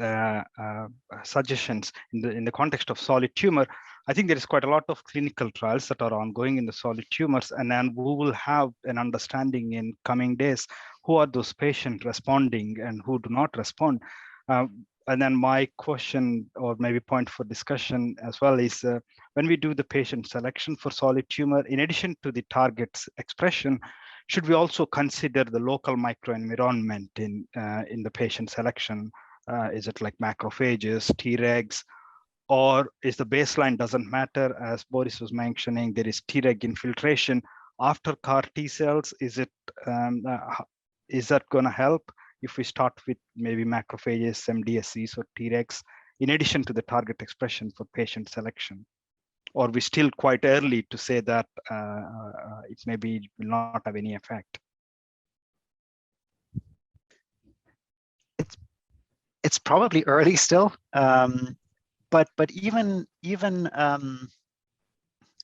suggestions in the context of solid tumor. I think there is quite a lot of clinical trials that are ongoing in the solid tumors, and then we will have an understanding in coming days who are those patients responding and who do not respond. And then my question, or maybe point for discussion as well, is when we do the patient selection for solid tumor, in addition to the target's expression, should we also consider the local microenvironment in the patient selection? Is it like macrophages, Tregs, or is the baseline doesn't matter? As Boris was mentioning, there is Treg infiltration after CAR T cells. Is that going to help if we start with maybe macrophages, MDSCs, or Tregs, in addition to the target expression for patient selection? Or we still quite early to say that it maybe will not have any effect? It's probably early still, but even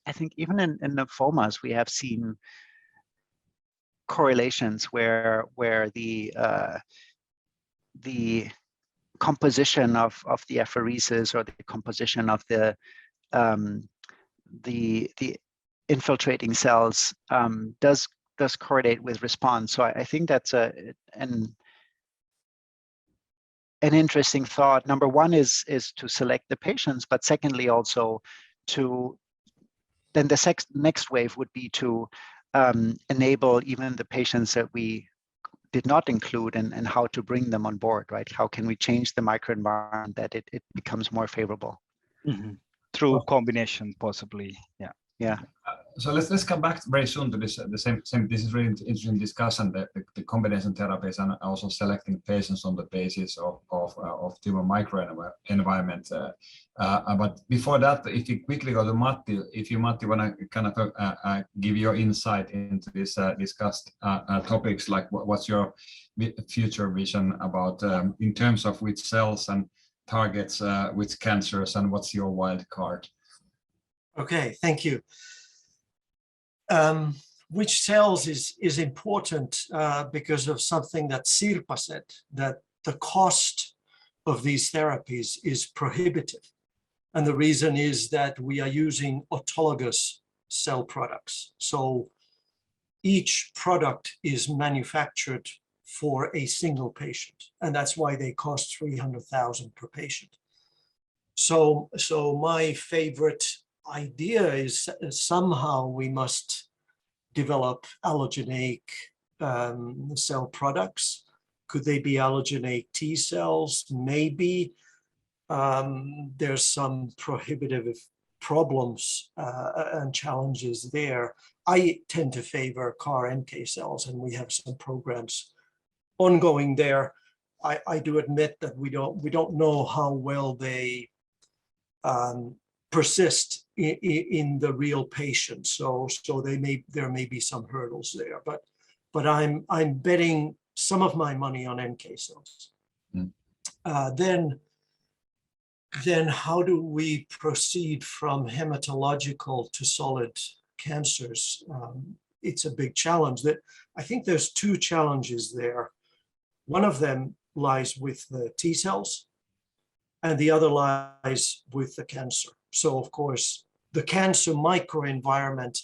I think even in lymphomas we have seen correlations where the composition of the apheresis or the composition of the infiltrating cells does correlate with response. So I think that's an interesting thought. Number one is to select the patients, but secondly also then the next wave would be to enable even the patients that we did not include and how to bring them on board, right? How can we change the microenvironment that it becomes more favorable? Mm-hmm. Through combination, possibly. Yeah. Yeah. So let's come back very soon to this. The same. This is really interesting discussion. The combination therapies and also selecting patients on the basis of tumor microenvironment. But before that, if you quickly go to Matti, Matti want to kind of give your insight into this discussed topics, like what's your future vision about in terms of which cells and targets, which cancers, and what's your wild card? Okay, thank you. Which cells is important because of something that Sirpa said, that the cost of these therapies is prohibitive. And the reason is that we are using autologous cell products. So each product is manufactured for a single patient, and that's why they cost 300,000 per patient. So my favorite idea is somehow we must develop allogeneic cell products. Could they be allogeneic T cells? Maybe. There's some prohibitive problems and challenges there. I tend to favor CAR NK cells, and we have some programs ongoing there. I do admit that we don't know how well they persist in the real patient, so there may be some hurdles there, but I'm betting some of my money on NK cells. Then how do we proceed from hematological to solid cancers? It's a big challenge. That I think there's two challenges there. One of them lies with the T cells, and the other lies with the cancer. So of course, the cancer microenvironment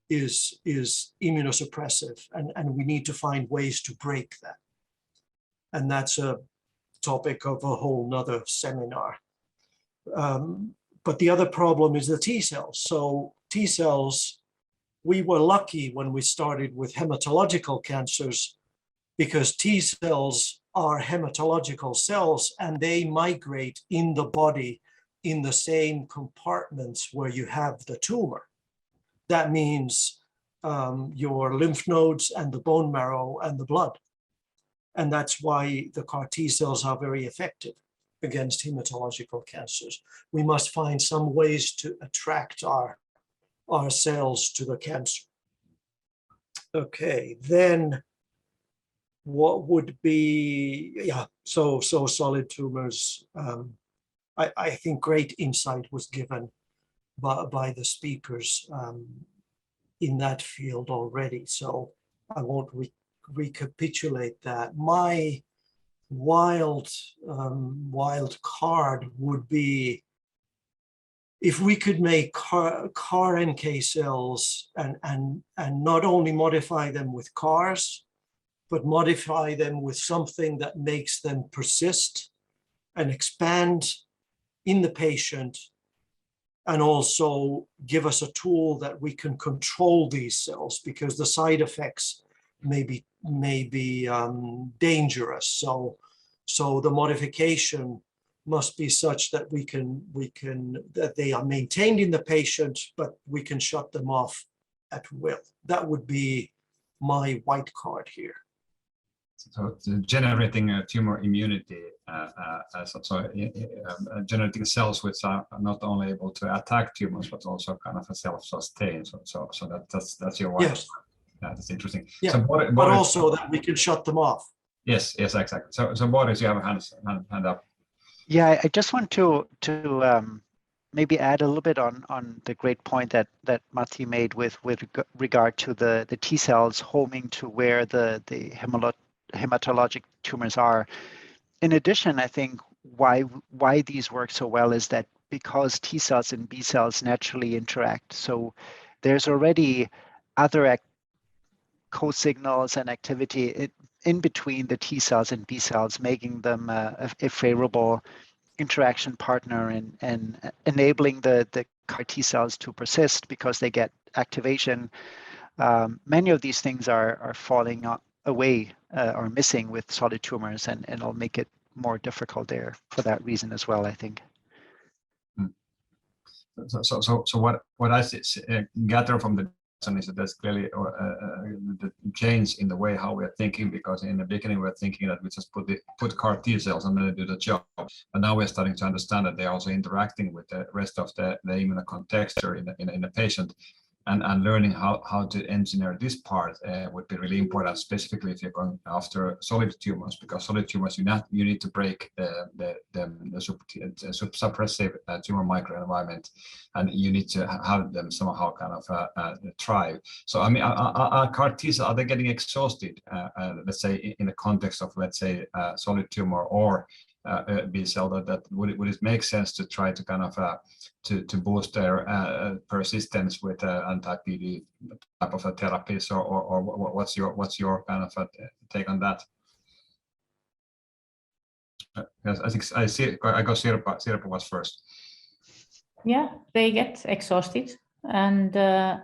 is immunosuppressive, and we need to find ways to break that. And that's a topic of a whole nother seminar. But the other problem is the T cells. So T cells, we were lucky when we started with hematological cancers, because T cells are hematological cells and they migrate in the body in the same compartments where you have the tumor. That means your lymph nodes and the bone marrow and the blood. And that's why the CAR T cells are very effective against hematological cancers. We must find some ways to attract our cells to the cancer. Okay, then what would be, so solid tumors. I think great insight was given by the speakers in that field already, so I won't recapitulate that. My wild card would be if we could make CAR NK cells and not only modify them with CARs, but modify them with something that makes them persist and expand in the patient, and also give us a tool that we can control these cells, because the side effects may be dangerous. So the modification must be such that that they are maintained in the patient, but we can shut them off at will. That would be my white card here. So generating a tumor immunity, generating cells which are not only able to attack tumors but also kind of a self-sustain. So that's your white. Yes. Yeah, that's interesting. Yeah, so but also that we can shut them off. Yes, exactly. So Boris, you have a hand up. Yeah, I just want to maybe add a little bit on the great point that Matti made with regard to the T cells homing to where the hematologic tumors are. In addition, I think why these work so well is that because T cells and B cells naturally interact. So there's already other co-signals and activity in between the T cells and B cells, making them a favorable interaction partner and enabling the CAR T cells to persist because they get activation. Many of these things are falling away or missing with solid tumors, and it'll make it more difficult there for that reason as well, I think. So what I gather from the is that there's clearly the change in the way how we're thinking, because in the beginning we're thinking that we just put CAR T cells and then they do the job, but now we're starting to understand that they're also interacting with the rest of the immunocontexture in the patient, and learning how to engineer this part would be really important, specifically if you're going after solid tumors, because solid tumors you need to break the suppressive tumor microenvironment, and you need to have them somehow kind of thrive. So I mean, are CAR T cells, are they getting exhausted? Let's say in the context of, let's say, solid tumor or B cell, that would it make sense to try to kind of to boost their persistence with anti-PD type of therapies, or what's your kind of take on that? Yes, I think I go Sirpa was first. Yeah, they get exhausted, and there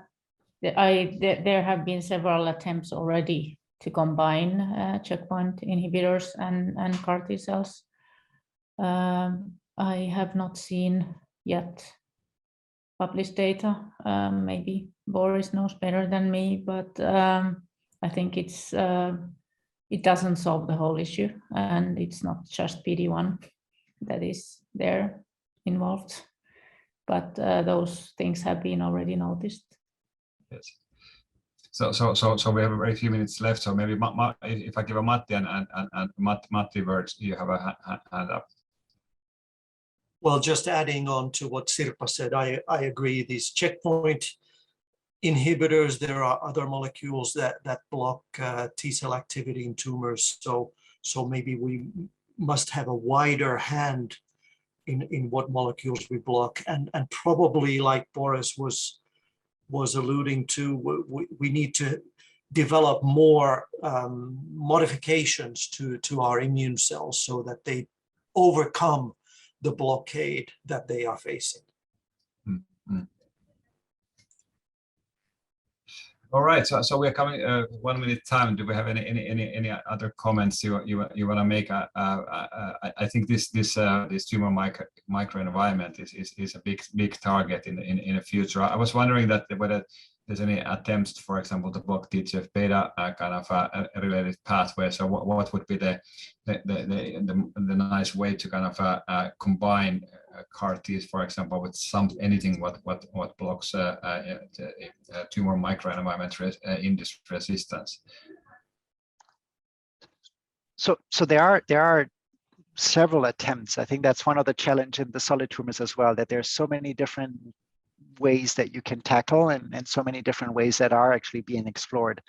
have been several attempts already to combine checkpoint inhibitors and CAR T cells. I have not seen yet published data. Maybe Boris knows better than me, but I think it doesn't solve the whole issue, and it's not just PD-1 that is there involved, but those things have been already noticed. Yes. So we have a very few minutes left. So maybe if I give a Matti and Matti words, you have a hand up. Well, just adding on to what Sirpa said, I agree. These checkpoint inhibitors, there are other molecules that block T cell activity in tumors. So maybe we must have a wider hand in what molecules we block, and probably, like Boris was alluding to, we need to develop more modifications to our immune cells so that they overcome the blockade that they are facing. Mm-hmm. All right, so we're coming 1 minute time. Do we have any other comments you want to make? I think this tumor microenvironment is a big target in the future. I was wondering that whether there's any attempts, for example, to block TGF-beta kind of a related pathway. So what would be the nice way to kind of combine CAR Ts, for example, with anything what blocks tumor microenvironment induced resistance? So there are several attempts. I think that's one of the challenge in the solid tumors as well, that there's so many different ways that you can tackle and so many different ways that are actually being explored.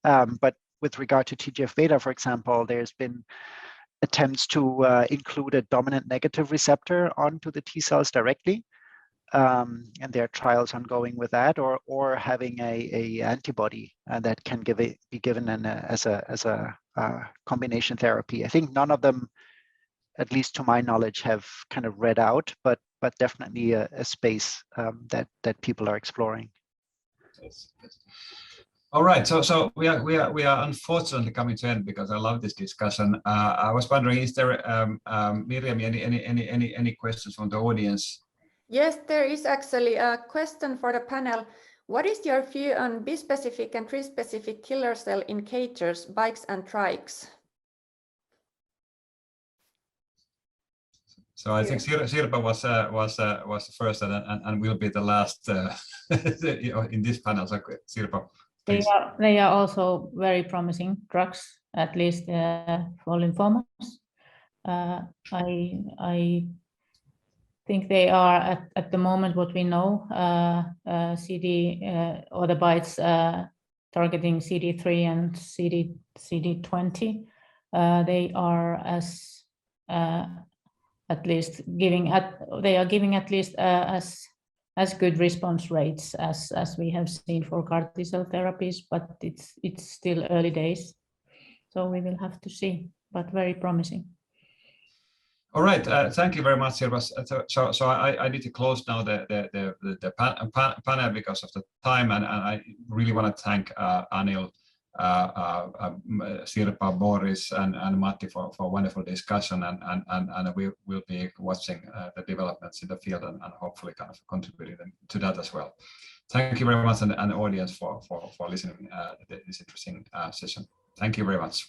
But with regard to TGF-beta, for example, there's been attempts to include a dominant negative receptor onto the T cells directly. And there are trials ongoing with that, or having a antibody that can be given as a combination therapy. I think none of them, at least to my knowledge, have kind of read out, but definitely a space that people are exploring. Yes. All right, so we are unfortunately coming to end because I love this discussion. I was wondering, is there Miriam, any questions from the audience? Yes, there is actually a question for the panel. What is your view on bispecific and trispecific killer cell engagers, bikes and trikes? So I think Sirpa was the first and will be the last in this panel. So Sirpa, please. They are also very promising drugs, at least for lymphomas. I think they are at the moment what we know, CD or the BiTEs targeting CD3 and CD20. They are at least giving as good response rates as we have seen for CAR T-cell therapies, but it's still early days, so we will have to see, but very promising. All right, thank you very much, Sirpa. So I need to close now the panel because of the time, and I really want to thank Anil, Sirpa, Boris, and Matti for wonderful discussion, and we will be watching the developments in the field and hopefully kind of contributing to that as well. Thank you very much, and the audience for listening to this interesting session. Thank you very much.